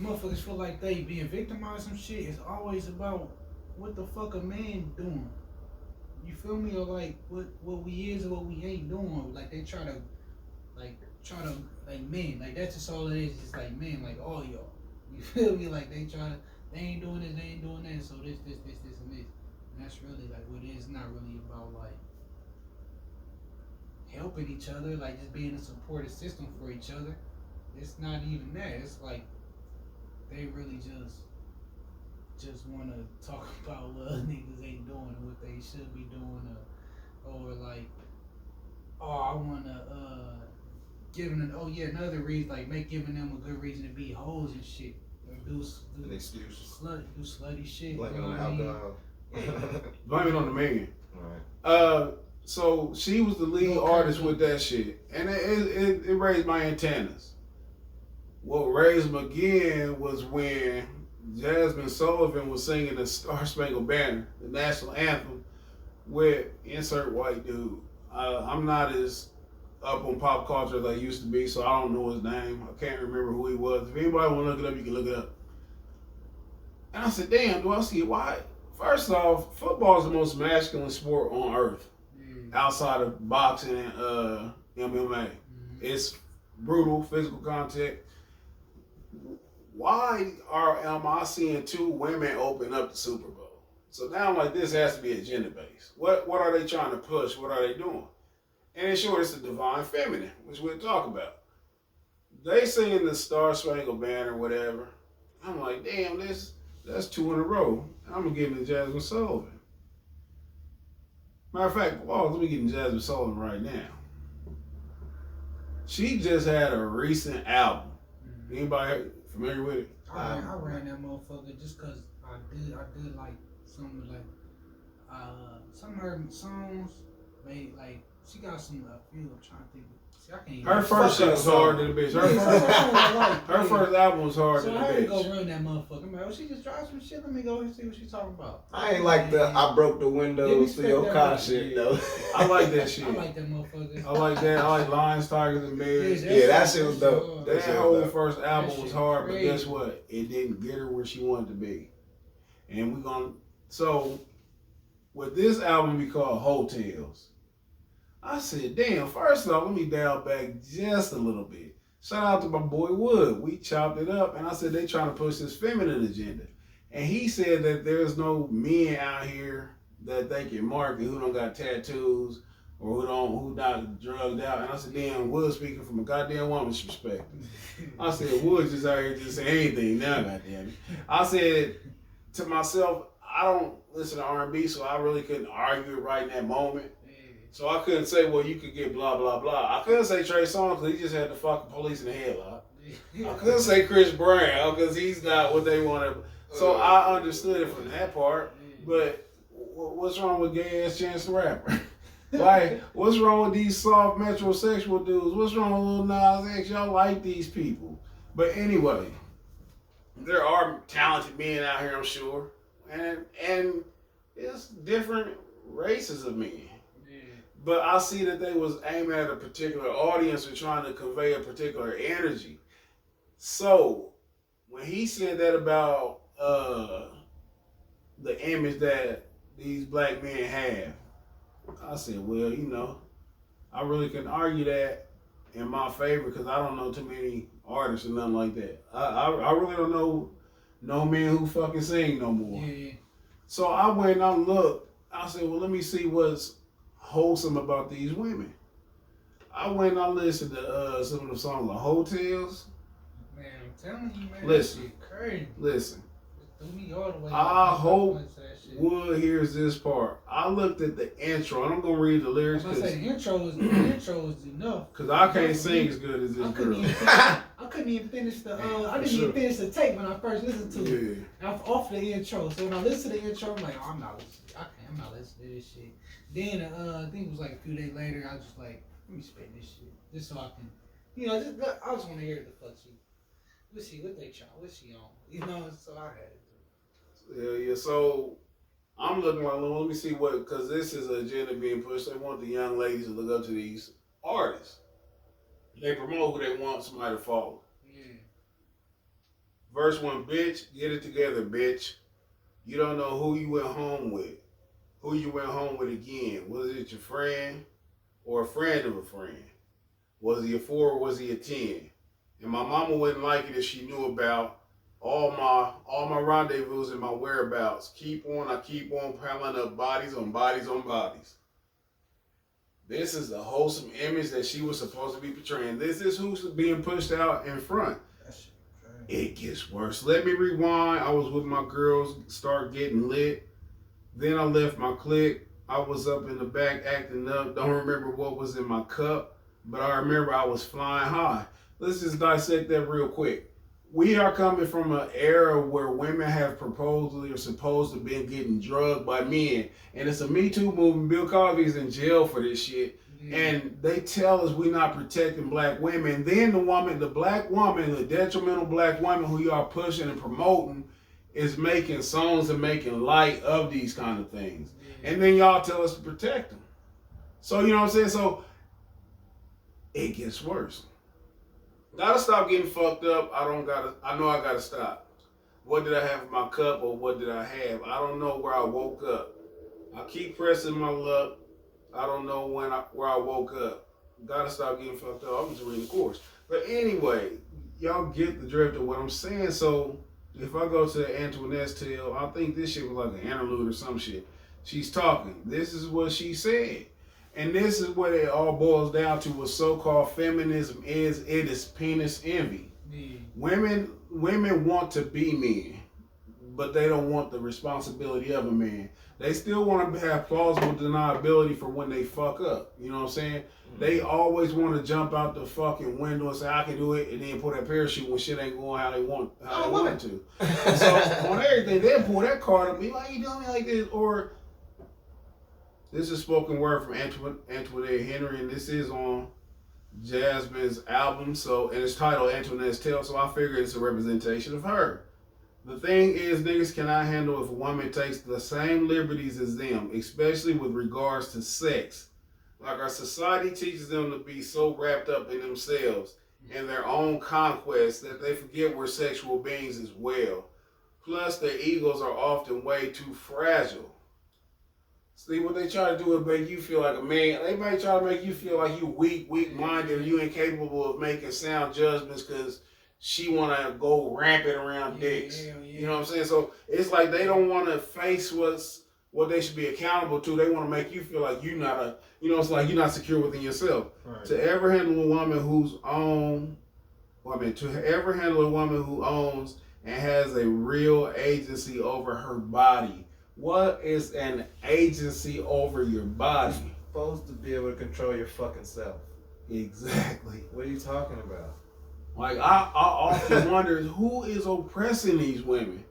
and motherfuckers feel like they being victimized and shit. It's always about what the fuck a man doing. You feel me? Or like what we is or what we ain't doing. Like they try to men. Like that's just all it is. It's like men, like all y'all. You feel me? Like they ain't doing this, they ain't doing that. So this and this. And that's really like what it is. Not really about like helping each other, like just being a supportive system for each other. It's not even that. It's like they really just want to talk about what niggas ain't doing and what they should be doing, or like, oh, I want to giving them, another reason, like giving them a good reason to be hoes and shit, or do An excuse. slutty shit. Blame you it know on what I mean? alcohol. blame it on the man. Right. So she was the lead artist with that shit, and it raised my antennas. What raised them again was when JazmineSullivan was singing the Star Spangled Banner, the National Anthem, with insert white dude. I'm not as up on pop culture as I used to be, so I don't know his name. I can't remember who he was. If anybody want to look it up, you can look it up. And I said, damn, do I see why? First off, football is the most masculine sport on earth, outside of boxing and MMA. It's brutal, physical contact. Why am I seeing two women open up the Super Bowl? So now I'm like, this has to be agenda based. What are they trying to push? What are they doing? And in short, it's the divine feminine, which we'll talk about. They singing the Star Spangled Banner, whatever. I'm like, damn, that's two in a row. I'm gonna get into JazmineSullivan. Matter of fact, let me get into JazmineSullivan right now. She just had a recent album. Anybody familiar with it? I ran that motherfucker just cause I did like some of her songs made like she got some few. I'm trying to think. See, I can't even. Her first shit was hard to the bitch. Her first album was hard to the bitch. So I had to go bitch. run that motherfucker. I'm like, oh, she just dropped some shit. Let me go and see what she's talking about. I ain't like the I broke the windows to your car shit though. I like that shit. I like that motherfucker. I like that. I like Lions, Tigers, and Bears. Yeah, that shit was dope. That whole first album was hard, but crazy. guess what? It didn't get her where she wanted to be. And we're gonna with this album be called Hotels. I said, damn, first off, let me dial back just a little bit. Shout out to my boy Wood. We chopped it up, and I said they trying to push this feminine agenda. And he said that there's no men out here that they can market who don't got tattoos or who not drugged out. And I said, damn, Wood speaking from a goddamn woman's perspective. I said, Wood just out here just say anything now, goddamn it. I said to myself, I don't listen to R&B, so I really couldn't argue it right in that moment. So I couldn't say, well, you could get blah, blah, blah. I couldn't say Trey Songz because he just had the fucking police in the headlock. I couldn't say Chris Brown because he's got what they want to. So I understood it from that part. But what's wrong with gay ass Chance the Rapper? Like, what's wrong with these soft metrosexual dudes? What's wrong with Lil Nas X? Y'all like these people. But anyway, there are talented men out here, I'm sure. And it's different races of men. But I see that they was aiming at a particular audience and trying to convey a particular energy. So when he said that about the image that these black men have, I said, well, I really couldn't argue that in my favor because I don't know too many artists or nothing like that. I really don't know no men who fucking sing no more. Yeah. So I went and I looked. I said, well, let me see what's wholesome about these women. I went and I listened to some of the songs like Hotels. Man, I'm telling you, man, Listen. that shit crazy. Listen. It threw me all the way I up. hope Wood hears this part. I looked at the intro, and I'm gonna read the lyrics I say the intro is enough. Cause I can't sing as good as this girl. I couldn't even finish the. I didn't even finish the tape when I first listened to it. Off the intro. So when I listened to the intro, I'm like, oh, I'm not listening to this shit. Then I think it was like a few days later, I was just like, let me spit this shit just so I can You know, I just want to hear the fuck what they try, what she on. You know, so I had to. Yeah. So I'm looking like, let me see what, because this is an agenda being pushed. They want the young ladies to look up to these artists. They promote who they want somebody to follow. Yeah. Verse 1, bitch, get it together, bitch. You don't know who you went home with. Who you went home with again. Was it your friend or a friend of a friend? Was he a 4 or was he a 10? And my mama wouldn't like it if she knew about all my rendezvous and my whereabouts. I keep on piling up bodies on bodies on bodies. This is the wholesome image that she was supposed to be portraying. This is who's being pushed out in front. It gets worse. Let me rewind. I was with my girls, start getting lit. Then I left my clique. I was up in the back acting up. Don't remember what was in my cup, but I remember I was flying high. Let's just dissect that real quick. We are coming from an era where women have supposedly been getting drugged by men. And it's a Me Too movement. Bill Cosby's in jail for this shit. Yeah. And they tell us we're not protecting black women. Then the black woman, the detrimental black woman who you are pushing and promoting is making songs and making light of these kind of things. Yeah. And then y'all tell us to protect them. So, you know what I'm saying? So, it gets worse. Gotta stop getting fucked up. I know I gotta stop. What did I have in my cup or what did I have? I don't know where I woke up. I keep pressing my luck. I don't know where I woke up. Gotta stop getting fucked up. I'm just reading the course. But anyway, y'all get the drift of what I'm saying. So if I go to the Antoinette's tale, I think this shit was like an interlude or some shit. She's talking. This is what she said. And this is what it all boils down to. What so-called feminism is. It is penis envy. Yeah. Women want to be men, but they don't want the responsibility of a man. They still want to have plausible deniability for when they fuck up. You know what I'm saying? Mm-hmm. They always want to jump out the fucking window and say, I can do it, and then pull that parachute when shit ain't going how they want it to. So on everything, they'll pull that card up and be like, you doing me like this? Or this is spoken word from Antoinette Henry, and this is on Jasmine's album, and it's titled Antoinette's Tale, so I figure it's a representation of her. The thing is, niggas cannot handle if a woman takes the same liberties as them, especially with regards to sex. Like our society teaches them to be so wrapped up in themselves and their own conquests that they forget we're sexual beings as well. Plus, their egos are often way too fragile. See, what they try to do is make you feel like a man. They might try to make you feel like you weak-minded, or you incapable of making sound judgments because she want to go rampant around dicks. Yeah. You know what I'm saying? So it's like they don't want to face what they should be accountable to. They want to make you feel like you're not it's like you're not secure within yourself. Right. To ever handle a woman who owns and has a real agency over her body. What is an agency over your body? You're supposed to be able to control your fucking self. Exactly. What are you talking about? Like, I often wonder who is oppressing these women?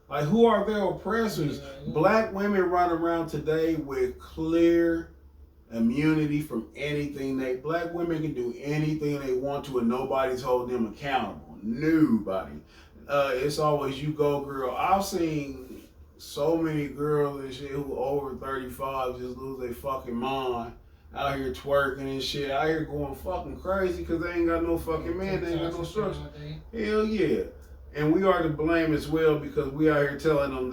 Like, who are their oppressors? Black women run around today with clear immunity from anything. Black women can do anything they want to and nobody's holding them accountable. Nobody. It's always you go, girl. I've seen so many girls and shit who over 35 just lose their fucking mind out here twerking and shit, out here going fucking crazy because they ain't got no fucking man, they ain't got no structure. Hell yeah. And we are to blame as well because we out here telling them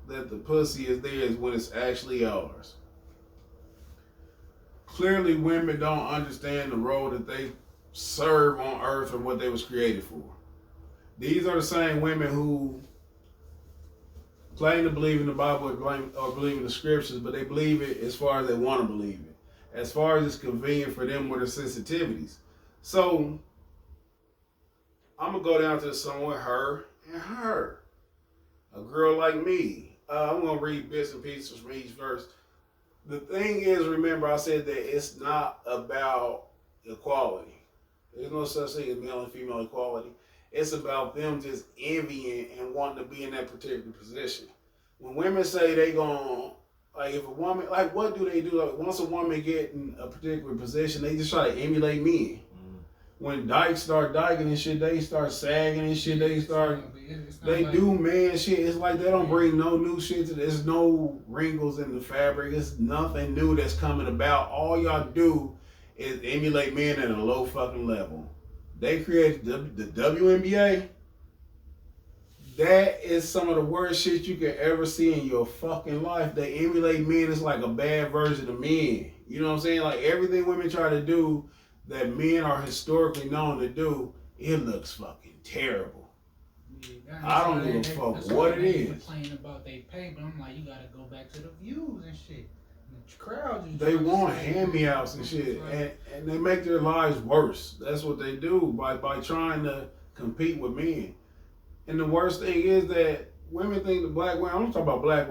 that the pussy is theirs when it's actually ours. Clearly women don't understand the role that they serve on earth or what they was created for. These are the same women who claim to believe in the Bible or believe in the scriptures, but they believe it as far as they want to believe it, as far as it's convenient for them with their sensitivities. So I'm gonna go down to the song with her and her, a girl like me. I'm gonna read bits and pieces from each verse. The thing is, remember, I said that it's not about equality. There's no such thing as male and female equality. It's about them just envying and wanting to be in that particular position. When women say they gon', like if a woman, like what do they do? Like once a woman get in a particular position, they just try to emulate men. when dykes start dyking and shit, they start sagging and shit. They start, they do man shit. It's like they don't bring no new shit to this. There's no wrinkles in the fabric. It's nothing new that's coming about. All y'all do is emulate men at a low fucking level. They created the WNBA. That is some of the worst shit you can ever see in your fucking life. They emulate men. It's like a bad version of men. You know what I'm saying? Like everything women try to do that men are historically known to do, it looks fucking terrible. Yeah, I don't give a fuck what it is. Complaining about they pay, but I'm like, you gotta go back to the views and shit. The crowd they want hand-me-outs and shit, and they make their lives worse. That's what they do by trying to compete with men. And the worst thing is that women think the black women, I'm talking about black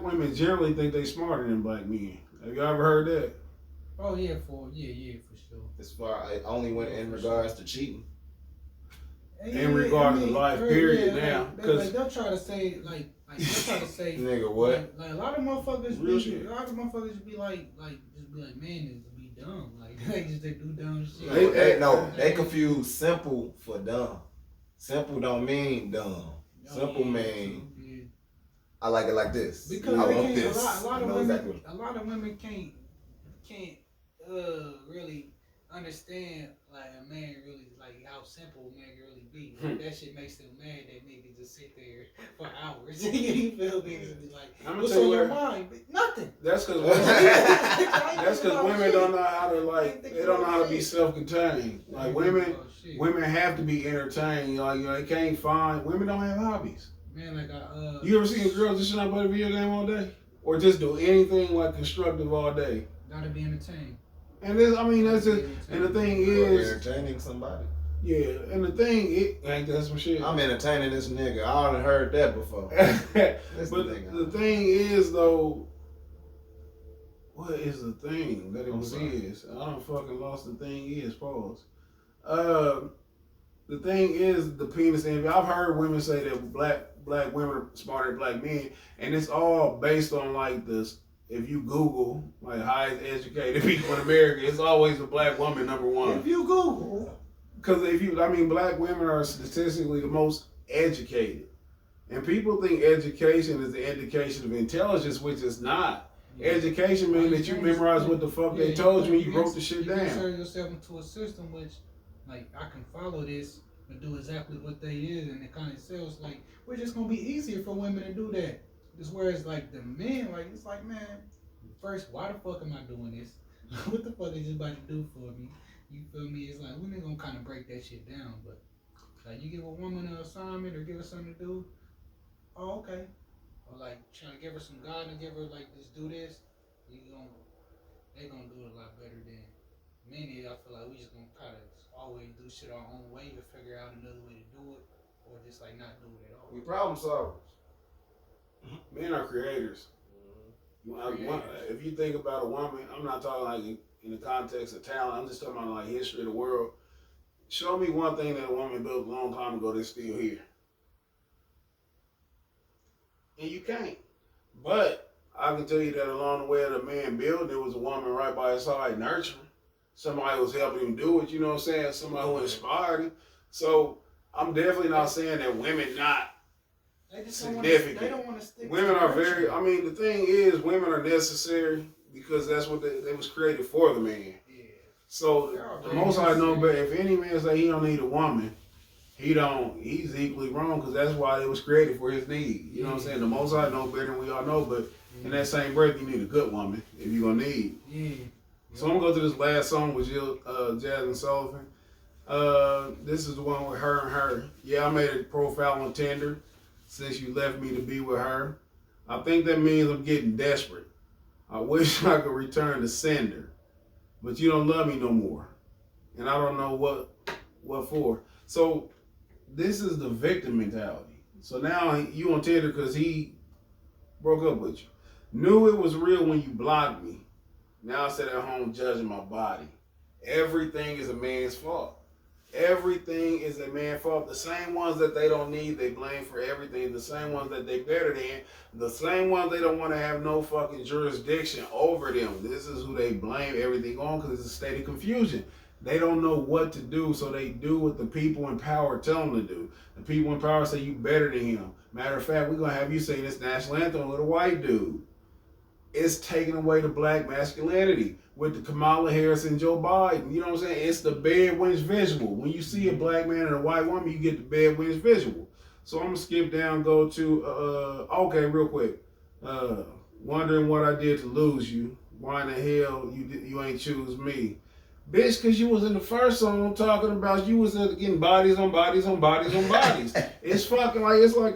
women generally think they smarter than black men. Have you ever heard that? Oh yeah, for sure. As far I only went in regards to cheating. In regards to life, period. Now, because they'll try to say nigga, what? Like a lot of motherfuckers real be, shit. a lot of motherfuckers be like man, is be dumb. Like they do dumb shit. They confuse simple for dumb. Simple don't mean dumb. Simple mean I like it like this. Because I want can't, this. a lot of women can't really understand like a man really like how simple a man can really be. Like, that shit makes them mad that niggas just sit there for hours. You feel me? And be like, what's on your mind? Nothing. That's because women don't know how to they don't know how to be self-contained. Like women have to be entertained. Like they can't find. Women don't have hobbies. Man, like you ever seen girls just not play a video game all day, or just do anything like constructive all day? Gotta be entertained. And that's just. And the thing is, entertaining somebody. Yeah, and the thing ain't that some shit. I'm entertaining this nigga. I already heard that before. But the thing is though, what is the thing that it was is? I don't fucking lost the thing is, pause. The thing is the penis envy. I've heard women say that black women are smarter than black men, and it's all based on like this. If you Google like highest educated people in America, it's always a black woman number one. If you Google, because black women are statistically the most educated, and people think education is the indication of intelligence, which is not. Yeah. Education means that you memorize what the fuck they told you and you wrote the shit down. You insert yourself into a system which, like, I can follow this and do exactly what they is, and it kind of sells like we're just gonna be easier for women to do that. Just whereas like the men, like it's like, man, first, why the fuck am I doing this? What the fuck is this about to do for me? You feel me? It's like women gonna kind of break that shit down, but like you give a woman an assignment or give her something to do, oh okay, or like trying to give her some guidance, give her like just do this, they gonna do it a lot better than many. I feel like we just gonna kind of always do shit our own way to figure out another way to do it, or just like not do it at all. We problem solvers. Men are creators. If you think about a woman, I'm not talking like in the context of talent. I'm just talking about like history of the world. Show me one thing that a woman built a long time ago that's still here. And you can't. But I can tell you that along the way of the man building, there was a woman right by his side nurturing. Somebody was helping him do it, you know what I'm saying? Somebody who inspired him. So I'm definitely not saying that women not significant. They don't want to stick. Women are very. The thing is, women are necessary because that's what they was created for the man. Yeah. So the most I know, but if any man say he don't need a woman, he's equally wrong because that's why it was created for his need. You know what I'm saying? The most I know better than we all know, but in that same breath, you need a good woman if you're gonna need. Yeah. So I'm gonna go to this last song with JazmineSullivan. This is the one with her and her. Yeah, I made a profile on Tinder. Since you left me to be with her, I think that means I'm getting desperate. I wish I could return to sender, but you don't love me no more, and I don't know what for. So this is the victim mentality. So now you on Tinder because he broke up with you. Knew it was real when you blocked me. Now I sit at home judging my body. Everything is a man's fault. Everything is a man's fault. The same ones that they don't need, they blame for everything. The same ones that they better than, the same ones they don't want to have no fucking jurisdiction over them. This is who they blame everything on because it's a state of confusion. They don't know what to do, so they do what the people in power tell them to do. The people in power say you better than him. Matter of fact, we're gonna have you sing this national anthem with a white dude. It's taking away the black masculinity with the Kamala Harris and Joe Biden. You know what I'm saying? It's the bedwinch visual. When you see a black man and a white woman, you get the bedwinch visual. So I'm gonna skip down, go to okay, real quick. Wondering what I did to lose you. Why in the hell you ain't choose me? Bitch, because you was in the first song talking about you was getting bodies on bodies on bodies on bodies. It's fucking like, it's like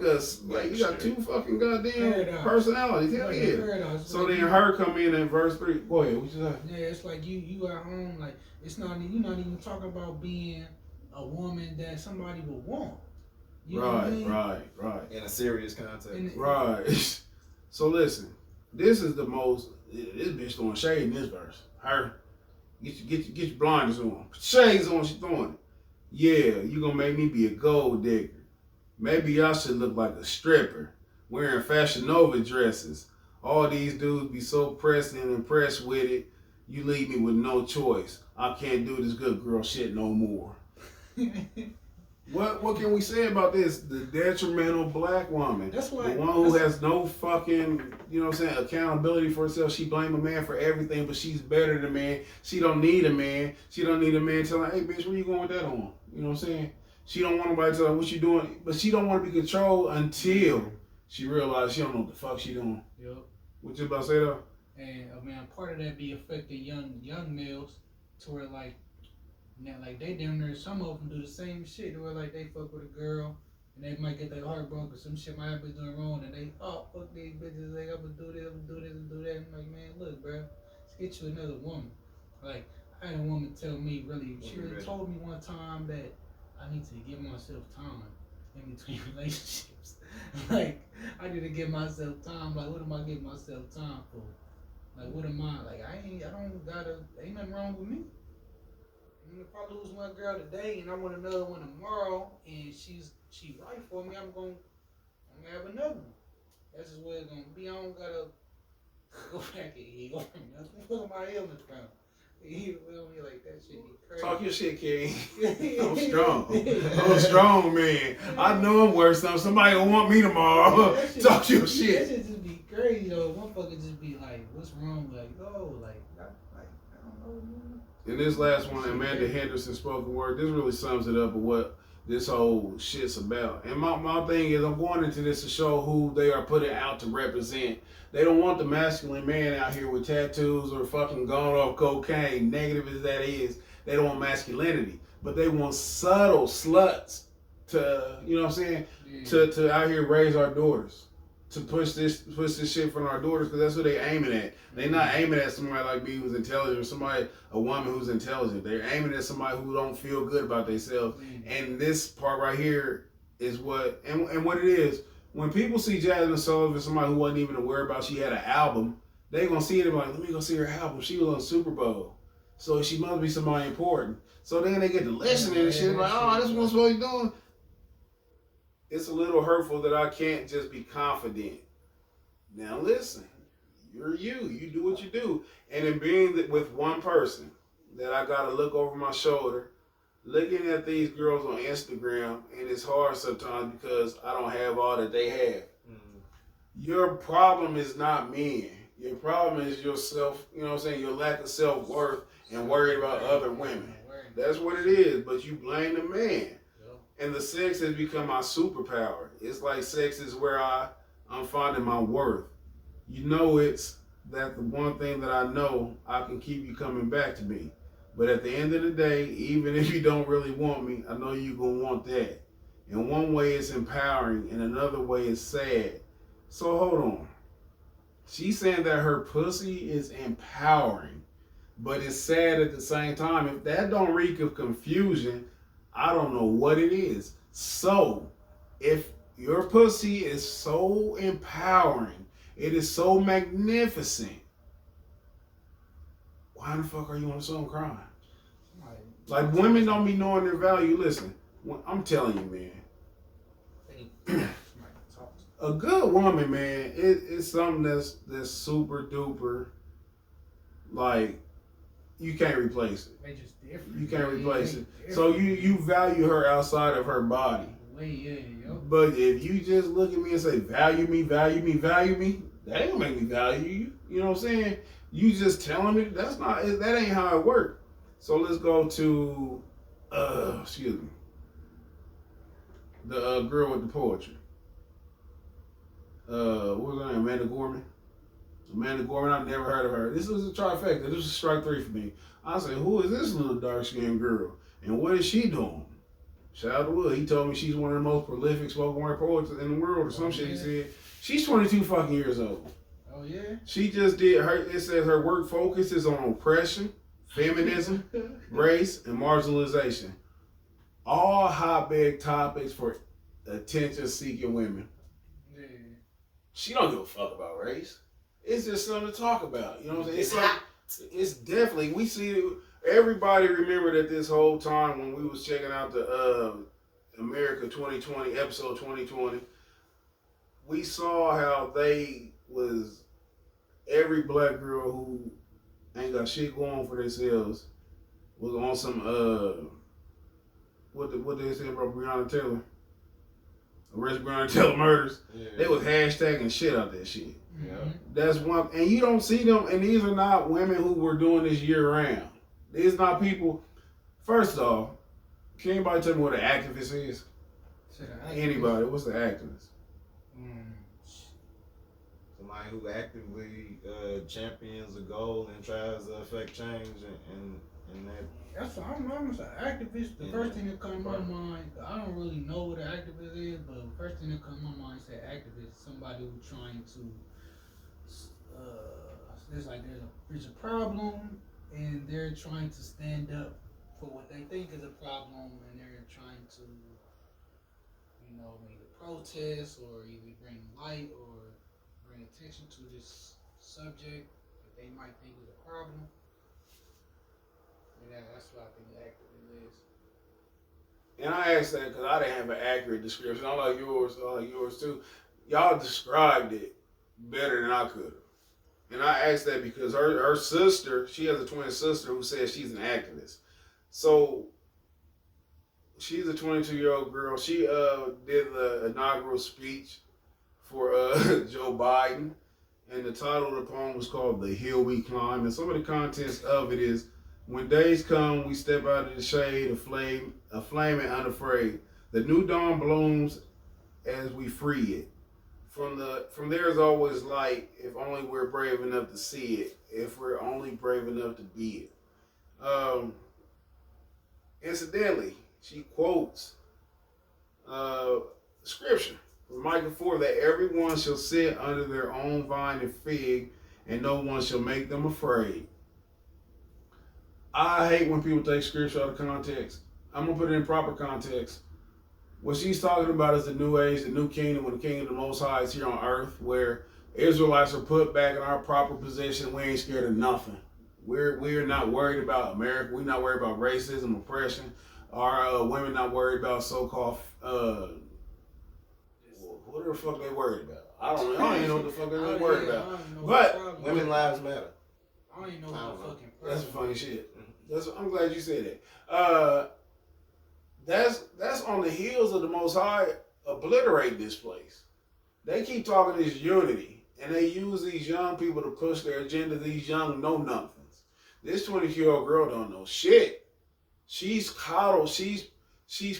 you got two fucking goddamn personalities. Hell yeah. So then her come in verse 3. Go ahead, what you say? Yeah, it's like you at home, like, it's not, you're not even talking about being a woman that somebody would want. You know what I mean? Right. In a serious context. Right. So listen, this is the most, this bitch throwing shade in this verse. Her. Get your blinders on. Put shades on, she throwing it. Yeah, you gonna make me be a gold digger. Maybe y'all should look like a stripper, wearing Fashion Nova dresses. All these dudes be so pressed and impressed with it, you leave me with no choice. I can't do this good girl shit no more. What can we say about this? The detrimental black woman. That's why, the one who has no fucking, you know what I'm saying, accountability for herself. She blame a man for everything, but she's better than a man. She don't need a man. She don't need a man telling her, hey bitch, where you going with that on? You know what I'm saying? She don't want nobody telling her what you doing, but she don't want to be controlled until she realizes she don't know what the fuck she doing. Yep. What you about to say though? And man, part of that be affecting young males to where like, now, like they damn near, some of them do the same shit. Where like they fuck with a girl and they might get their heart broken. Some shit might happen doing wrong, and they fuck these bitches. Like I'm gonna do this, I'm gonna do this, and do that. I'm like, man, look, bro, let's get you another woman. Like I had a woman tell me she really told me one time that I need to give myself time in between relationships. Like I need to give myself time. Like what am I giving myself time for? Like what am I? Like ain't nothing wrong with me. If I lose one girl today and I want another one tomorrow, and she right for me, I'm gonna have another one. That's just what it's gonna be. I don't gotta go back and heal from nothing. Where's my illness from? He will me like that shit be crazy. Talk your shit, King. I'm strong. I'm a strong man. I know I'm worse than somebody will want me tomorrow. Talk your shit. That shit just be crazy though. Motherfucker just be like, what's wrong? Like, oh, I don't know, man. In this last one, Amanda Henderson spoken word, this really sums it up of what this whole shit's about. And my thing is, I'm going into this to show who they are putting out to represent. They don't want the masculine man out here with tattoos or fucking gone off cocaine, negative as that is. They don't want masculinity. But they want subtle sluts to, you know what I'm saying, to out here raise our daughters. To push this shit from our daughters, because that's what they aiming at. They not aiming at somebody like me who's intelligent, or a woman who's intelligent. They're aiming at somebody who don't feel good about themselves. And this part right here is what, and what it is. When people see JazmineSullivan, somebody who wasn't even aware about she had an album, they gonna see it and be like, let me go see her album. She was on Superbowl, so she must be somebody important. So then they get to listening and shit like, oh, this is what I'm supposed to be doing. It's a little hurtful that I can't just be confident. Now listen, you're you. You do what you do. And in being with one person, that I gotta look over my shoulder, looking at these girls on Instagram, and it's hard sometimes because I don't have all that they have. Mm-hmm. Your problem is not men. Your problem is yourself, you know what I'm saying, your lack of self-worth and worried about other women. That's what it is, but you blame the man. And the sex has become my superpower. It's like sex is where I'm finding my worth. You know, it's that the one thing that I know I can keep you coming back to me. But at the end of the day, even if you don't really want me, I know you're going to want that. And one way it's empowering and another way it's sad. So hold on. She's saying that her pussy is empowering, but it's sad at the same time. If that don't reek of confusion, I don't know what it is. So, if your pussy is so empowering, it is so magnificent, why the fuck are you on the song crying? Like, women don't be knowing their value. Listen, I'm telling you, man. A good woman, man, it's something that's super duper, like, you can't replace it. They just different. You can't replace it. Different. So you value her outside of her body. But if you just look at me and say, value me, that ain't gonna make me value you. You know what I'm saying? You just telling me that ain't how it works. So let's go to, excuse me, the girl with the poetry. What was her name? AmandaGorman. AmandaGorman, I've never heard of her. This was a trifecta. This was strike 3 for me. I said, who is this little dark-skinned girl? And what is she doing? Shout out to Wood. He told me she's one of the most prolific spoken word poets in the world or some shit he said. She's 22 fucking years old. Oh, yeah? She just did her, it says her work focuses on oppression, feminism, race, and marginalization. All hotbed topics for attention-seeking women. Yeah. She don't give a fuck about race. It's just something to talk about. You know what I'm saying? It's like, it's definitely, we see, everybody remembered at this whole time when we was checking out the America 2020, episode 2020, we saw how they was, every black girl who ain't got shit going for themselves was on some, what they said about Breonna Taylor? Arrest Breonna Taylor murders. Yeah. They was hashtagging shit out that shit. Yeah. That's one, and you don't see them, and these are not women who were doing this year round. These not people. First off, can anybody tell me what an activist is? Anybody? What's the activist? Somebody who actively champions a goal and tries to affect change and that. That's what I'm an activist. The first thing that comes to my mind, I don't really know what an activist is, but the first thing that comes to my mind is that activist is somebody who's trying to, there's a problem, and they're trying to stand up for what they think is a problem, and they're trying to, either protest or either bring light or bring attention to this subject that they might think is a problem. Yeah, that's what I think the activist is. And I asked that because I didn't have an accurate description. I like yours too. Y'all described it better than I could have. And I asked that because her sister, she has a twin sister who says she's an activist. So she's a 22-year-old girl. She did the inaugural speech for Joe Biden. And the title of the poem was called The Hill We Climb. And some of the contents of it is, when days come, we step out of the shade, aflame and unafraid. The new dawn blooms as we free it. From there is always light, if only we're brave enough to see it, if we're only brave enough to be it. Incidentally, she quotes scripture from Micah 4 that everyone shall sit under their own vine and fig, and no one shall make them afraid. I hate when people take scripture out of context. I'm going to put it in proper context. What she's talking about is the new age, the new kingdom, when the kingdom of the Most High is here on earth, where Israelites are put back in our proper position. We ain't scared of nothing. We're not worried about America. We're not worried about racism, oppression. Our women not worried about so-called, what the fuck they worried about? I don't even know what the fuck they worried about. But women lives matter. I don't even know what the fucking problem. That's funny shit. I'm glad you said that. That's on the heels of the Most High obliterate this place. They keep talking this unity, and they use these young people to push their agenda. These young know-nothings. This 22-year-old girl don't know shit. She's coddled. She's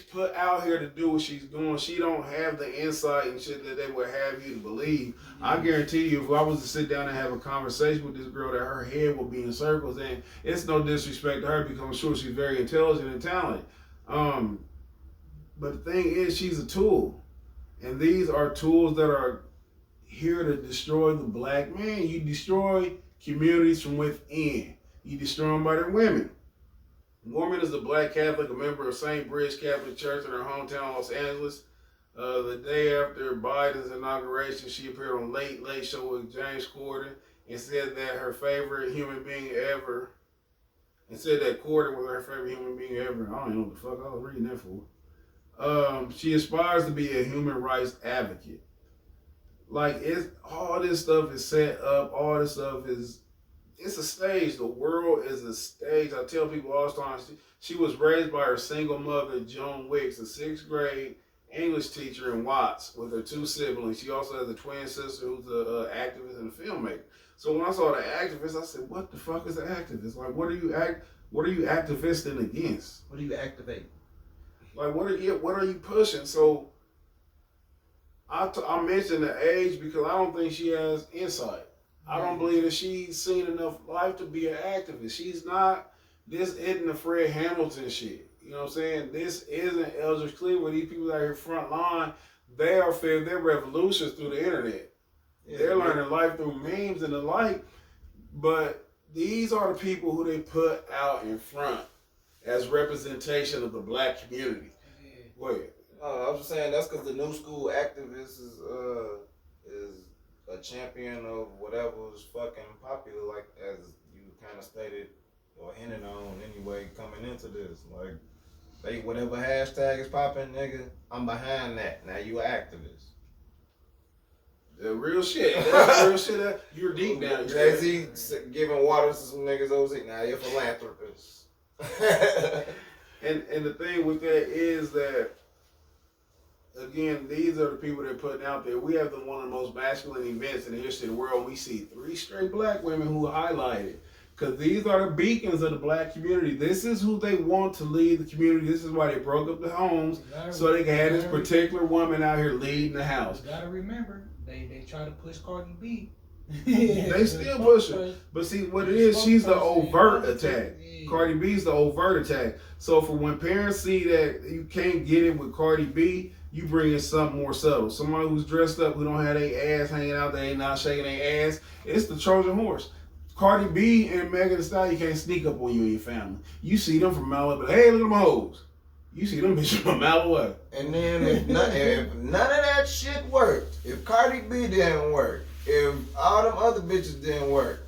put out here to do what she's doing. She don't have the insight and shit that they would have you to believe. Mm-hmm. I guarantee you, if I was to sit down and have a conversation with this girl, that her head will be in circles. And it's no disrespect to her because I'm sure she's very intelligent and talented. But the thing is, she's a tool. And these are tools that are here to destroy the black man. You destroy communities from within. You destroy them by their women. Gorman is a black Catholic, a member of St. Bridge Catholic Church in her hometown, Los Angeles. The day after Biden's inauguration, she appeared on Late Late Show with James Corden and said that her favorite human being ever, and said that Corden was her favorite human being ever. I don't even know what the fuck I was reading that for. She aspires to be a human rights advocate. Like, all this stuff is set up, all this stuff is it's a stage. The world is a stage. I tell people all the time. She was raised by her single mother, Joan Wicks, a 6th grade English teacher in Watts, with her 2 siblings. She also has a twin sister who's an activist and a filmmaker. So when I saw the activist, I said, "What the fuck is an activist? Like, what are you activisting against? What do you activate? Like, what are you pushing?" So I mentioned the age because I don't think she has insight. I don't believe that she's seen enough life to be an activist. She's not. This isn't the Fred Hamilton shit. You know what I'm saying? This isn't Eldridge Cleaver. These people out here front line, they are fed their revolutions through the internet. Yeah, they're learning life through memes and the like. But these are the people who they put out in front as representation of the black community. Yeah. Go ahead. I was just saying that's because the new school activist is a champion of whatever is fucking popular, like as you kind of stated or hinted on anyway coming into this. Like, they whatever hashtag is popping, nigga, I'm behind that. Now you an activist. The real shit. That's the real shit. You're deep down. Jay-Z giving water to some niggas overseas. Now you're a philanthropist. and the thing with that is that, again, these are the people they're putting out there. We have one of the most masculine events in the history of the world. We see 3 straight black women who highlighted. Because these are the beacons of the black community. This is who they want to lead the community. This is why they broke up the homes, so they can have this particular woman out here leading the house. You gotta remember, they try to push Cardi B. They still push her. But see, what it is, she's the overt attack. Cardi B's the overt attack. So for when parents see that you can't get it with Cardi B, you bring in something more subtle. Somebody who's dressed up, who don't have their ass hanging out, they ain't not shaking their ass. It's the Trojan horse. Cardi B and Megan Thee Stallion can't sneak up on you and your family. You see them from a mile away, but hey, look at them hoes. You see them bitches from a mile away. And then if none of that shit worked, if Cardi B didn't work, if all them other bitches didn't work,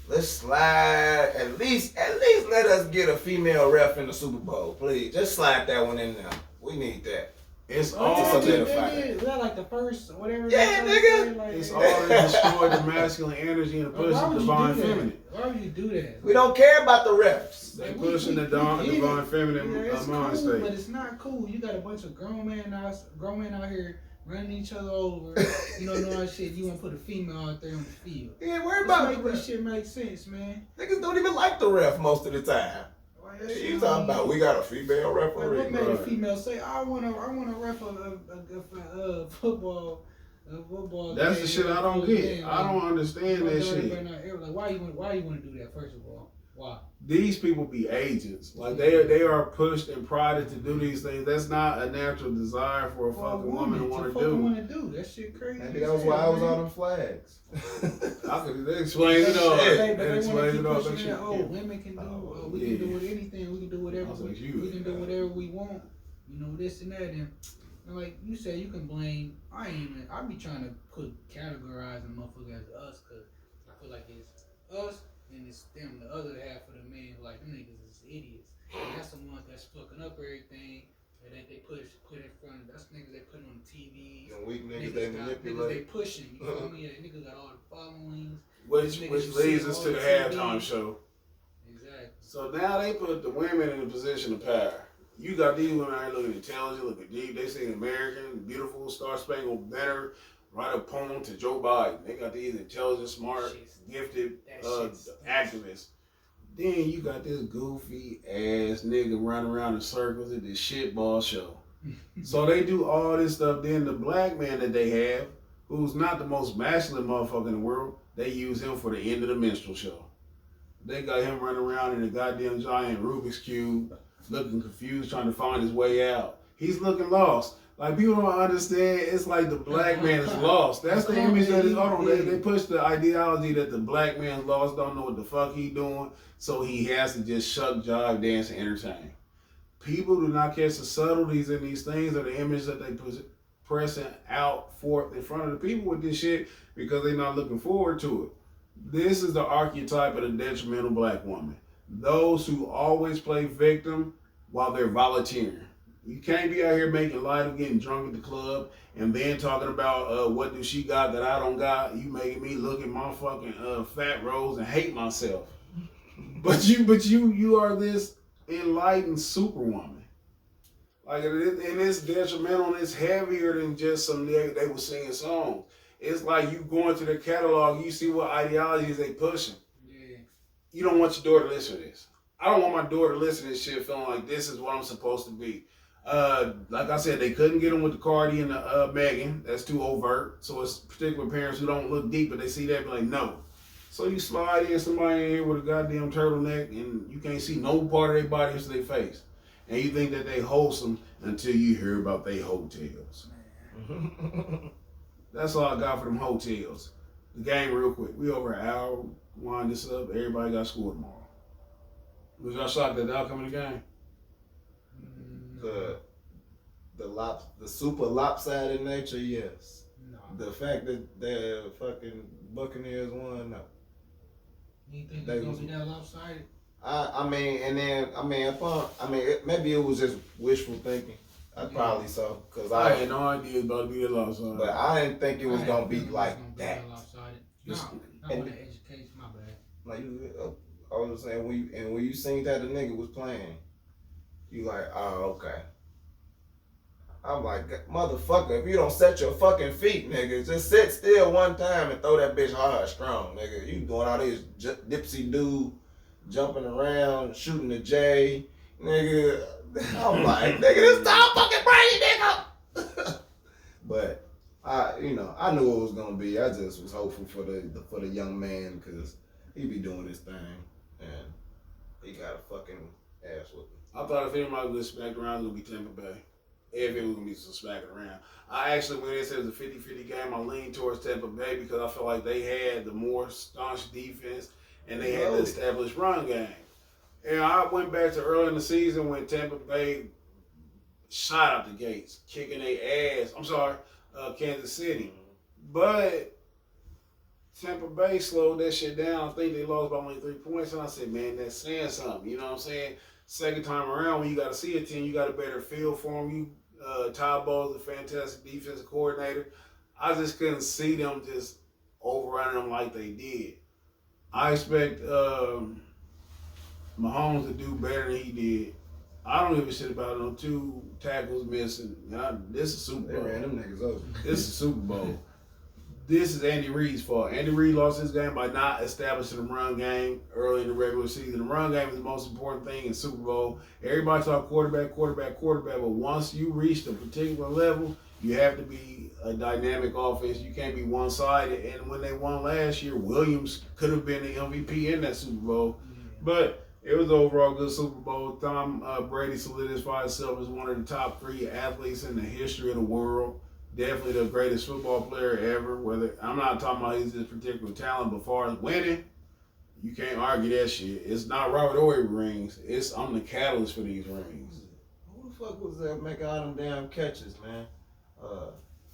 let's slide. At least let us get a female ref in the Super Bowl, please. Just slide that one in there. We need that. It's all solidified. Is that like the first, whatever? Yeah, nigga. Like, it's all to destroy the masculine energy and push the divine feminine. Why would you do that? We don't care about the refs. They pushing the divine feminine mind state. Cool, but it's not cool. You got a bunch of grown men out here running each other over. You know that shit. You want to put a female out there on the field? Yeah, worry about it. This shit make sense, man. Niggas don't even like the ref most of the time. You talking about we got a female referee? What made a female say I want to ref a football? That's game, the shit I don't get. Game, I don't understand that shit. Like, why you want to do that? First of all, why? These people be agents. Like they are pushed and prodded to do these things. That's not a natural desire for a fucking woman to want to do. That shit crazy. Maybe that was why I was on them flags. I could explain it all. Explain it all. Women can do. We can do anything. We can do whatever. We can do whatever we want. You know, this and that. And like you said, you can blame. I be trying to categorize the motherfucker as us, cause I feel like it's us and it's them, the other half of the men. Like them niggas is idiots. And that's the ones that's fucking up everything. And that they put in front of. That's niggas they put on the TV. And weak niggas they manipulate. Niggas they pushing. You feel me? Yeah, niggas got all the followings. Which leads us to the halftime show. Exactly. So now they put the women in a position of power. You got these women out here looking intelligent, looking deep. They sing American, beautiful, Star Spangled Banner, write a poem to Joe Biden. They got these intelligent, smart, gifted activists. Then you got this goofy ass nigga running around in circles at this shitball show. So they do all this stuff. Then the black man that they have, who's not the most masculine motherfucker in the world, they use him for the end of the minstrel show. They got him running around in a goddamn giant Rubik's Cube, looking confused, trying to find his way out. He's looking lost. Like, people don't understand, it's like the black man is lost. That's the image that is, hold on, they push the ideology that the black man's lost, don't know what the fuck he doing, so he has to just shuck, jive, dance, and entertain. People do not catch the subtleties in these things or the image that they pressing out forth in front of the people with this shit because they're not looking forward to it. This is the archetype of the detrimental black woman. Those who always play victim while they're volunteering. You can't be out here making light of getting drunk at the club and then talking about what do she got that I don't got. You making me look at my fucking fat rolls and hate myself. But you are this enlightened superwoman. Like, and it's detrimental, and it's heavier than just some nigga they were singing songs. It's like you going to their catalog, you see what ideologies they pushing. Yeah. You don't want your daughter to listen to this. I don't want my daughter to listen to this shit feeling like this is what I'm supposed to be. Like I said, they couldn't get them with the Cardi and the Megan. That's too overt. So it's particular parents who don't look deep, but they see that and be like, no. So you slide in somebody in here with a goddamn turtleneck and you can't see no part of their body into their face. And you think that they wholesome until you hear about they hotels. That's all I got for them hotels. The game real quick. We over an hour, wind this up. Everybody got school tomorrow. Was y'all shocked at the outcome of the game? The super lopsided nature, yes. No. The fact that the fucking Buccaneers won, no. You think it's gonna be that lopsided? Maybe it was just wishful thinking. Probably so, cause I had no idea it was about to be that lopsided. But I didn't think it was gonna be like that. No, not with the education, my bad. Like I was saying, when you seen that the nigga was playing, you like, oh, okay. I'm like, motherfucker, if you don't set your fucking feet, nigga, just sit still one time and throw that bitch hard, strong, nigga. You doing all this dipsy do, jumping around, shooting the J, nigga. I'm like, nigga, this Tom fucking Brady, nigga. But I knew it was gonna be. I just was hopeful for the young man because he be doing his thing and he got a fucking ass whooping. I thought if anybody was smacked around, it would be Tampa Bay. If it was going to be some smacking around. I actually, when it said it was a 50-50 game, I leaned towards Tampa Bay because I felt like they had the more staunch defense and they had the established run game. And I went back to early in the season when Tampa Bay shot out the gates, kicking their ass. I'm sorry, Kansas City. But Tampa Bay slowed that shit down. I think they lost by only 3 points. And I said, man, that's saying something. You know what I'm saying? Second time around, when you got to see a team, you got a better feel for them. Todd Bowles, a fantastic defensive coordinator. I just couldn't see them just overrunning them like they did. I expect Mahomes to do better than he did. I don't give a shit about no 2 tackles missing. This is Super Bowl. They ran them niggas over. This is Super Bowl. This is Andy Reid's fault. Andy Reid lost his game by not establishing the run game early in the regular season. The run game is the most important thing in Super Bowl. Everybody talk quarterback, but once you reach a particular level, you have to be a dynamic offense. You can't be one-sided. And when they won last year, Williams could have been the MVP in that Super Bowl. But it was overall good Super Bowl. Tom Brady solidified himself as one of the top 3 athletes in the history of the world. Definitely the greatest football player ever. Whether I'm not talking about his particular talent, but as far as winning, you can't argue that shit. It's not Robert Ory rings. I'm the catalyst for these rings. Who the fuck was that making all them damn catches, man?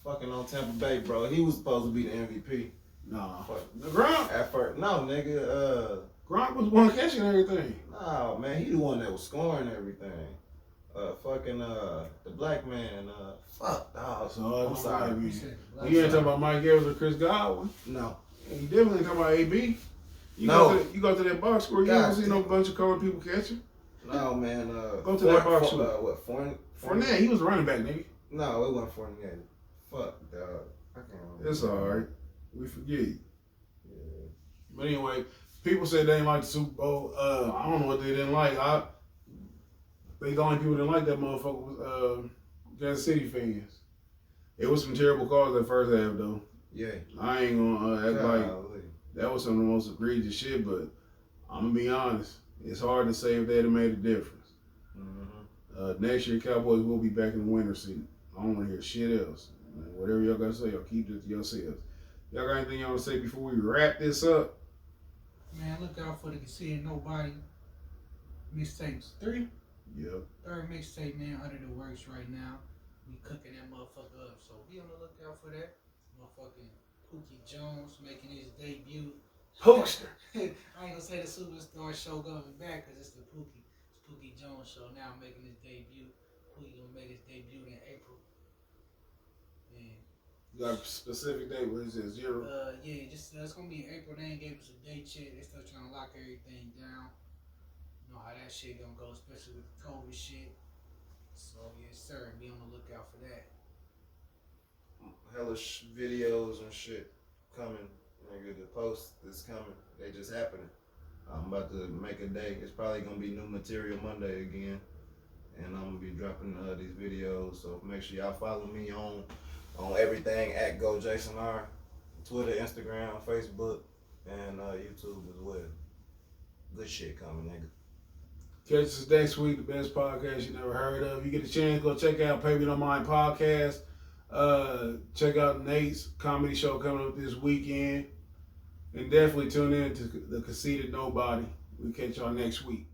Fucking on Tampa Bay, bro. He was supposed to be the MVP. Nah. Gronk. At first, no, nigga. Gronk was the one catching everything. No, man, he the one that was scoring everything. The black man, fuck, dog. So, I'm sorry. You ain't talking about Mike Evans or Chris Godwin? No. You definitely talking about AB. You go to that box score, you don't see no bunch of colored people catching. No, man. Go to that box score. What, Fournette, he was running back, nigga. No, it wasn't Fournette. Fuck, dog. I can't remember. It's alright. We forget. Yeah. But anyway, people said they didn't like the Super Bowl. I don't know what they didn't like. The only people that didn't like that motherfucker was Kansas City fans. It was some terrible calls that first half, though. Yeah. I ain't gonna act like that was some of the most egregious shit, but I'm gonna be honest. It's hard to say if they'd have made a difference. Mm-hmm. Next year, Cowboys will be back in the winter seat. I don't want to hear shit else. Whatever y'all gotta say, y'all keep it to yourselves. Y'all got anything y'all want to say before we wrap this up? Man, look out for the Seeing Nobody mixtapes 3. Yep. 3rd mixtape, man, under the works right now. We cooking that motherfucker up, so be on the lookout for that. Motherfucking Pookie Jones making his debut. Poster. I ain't gonna say the Superstar show coming back because it's the Pookie Jones show now making his debut. We're gonna make its debut in April. And You got a specific date? What is it? 0? yeah, just it's gonna be in April. They ain't gave us a date yet. They still trying to lock everything down. You know how that shit gonna go, especially with the COVID shit. So yes, sir. Be on the lookout for that. Hella videos and shit coming. Nigga, the post is coming. They just happening. I'm about to make a day. It's probably gonna be new material Monday again, and I'm gonna be dropping these videos. So make sure y'all follow me on everything at GoJasonR, Twitter, Instagram, Facebook, and YouTube as well. Good shit coming, nigga. Catch us next week, the best podcast you never heard of. You get a chance, go check out Pay Me No Mind podcast. Check out Nate's comedy show coming up this weekend. And definitely tune in to The Conceited Nobody. We'll catch y'all next week.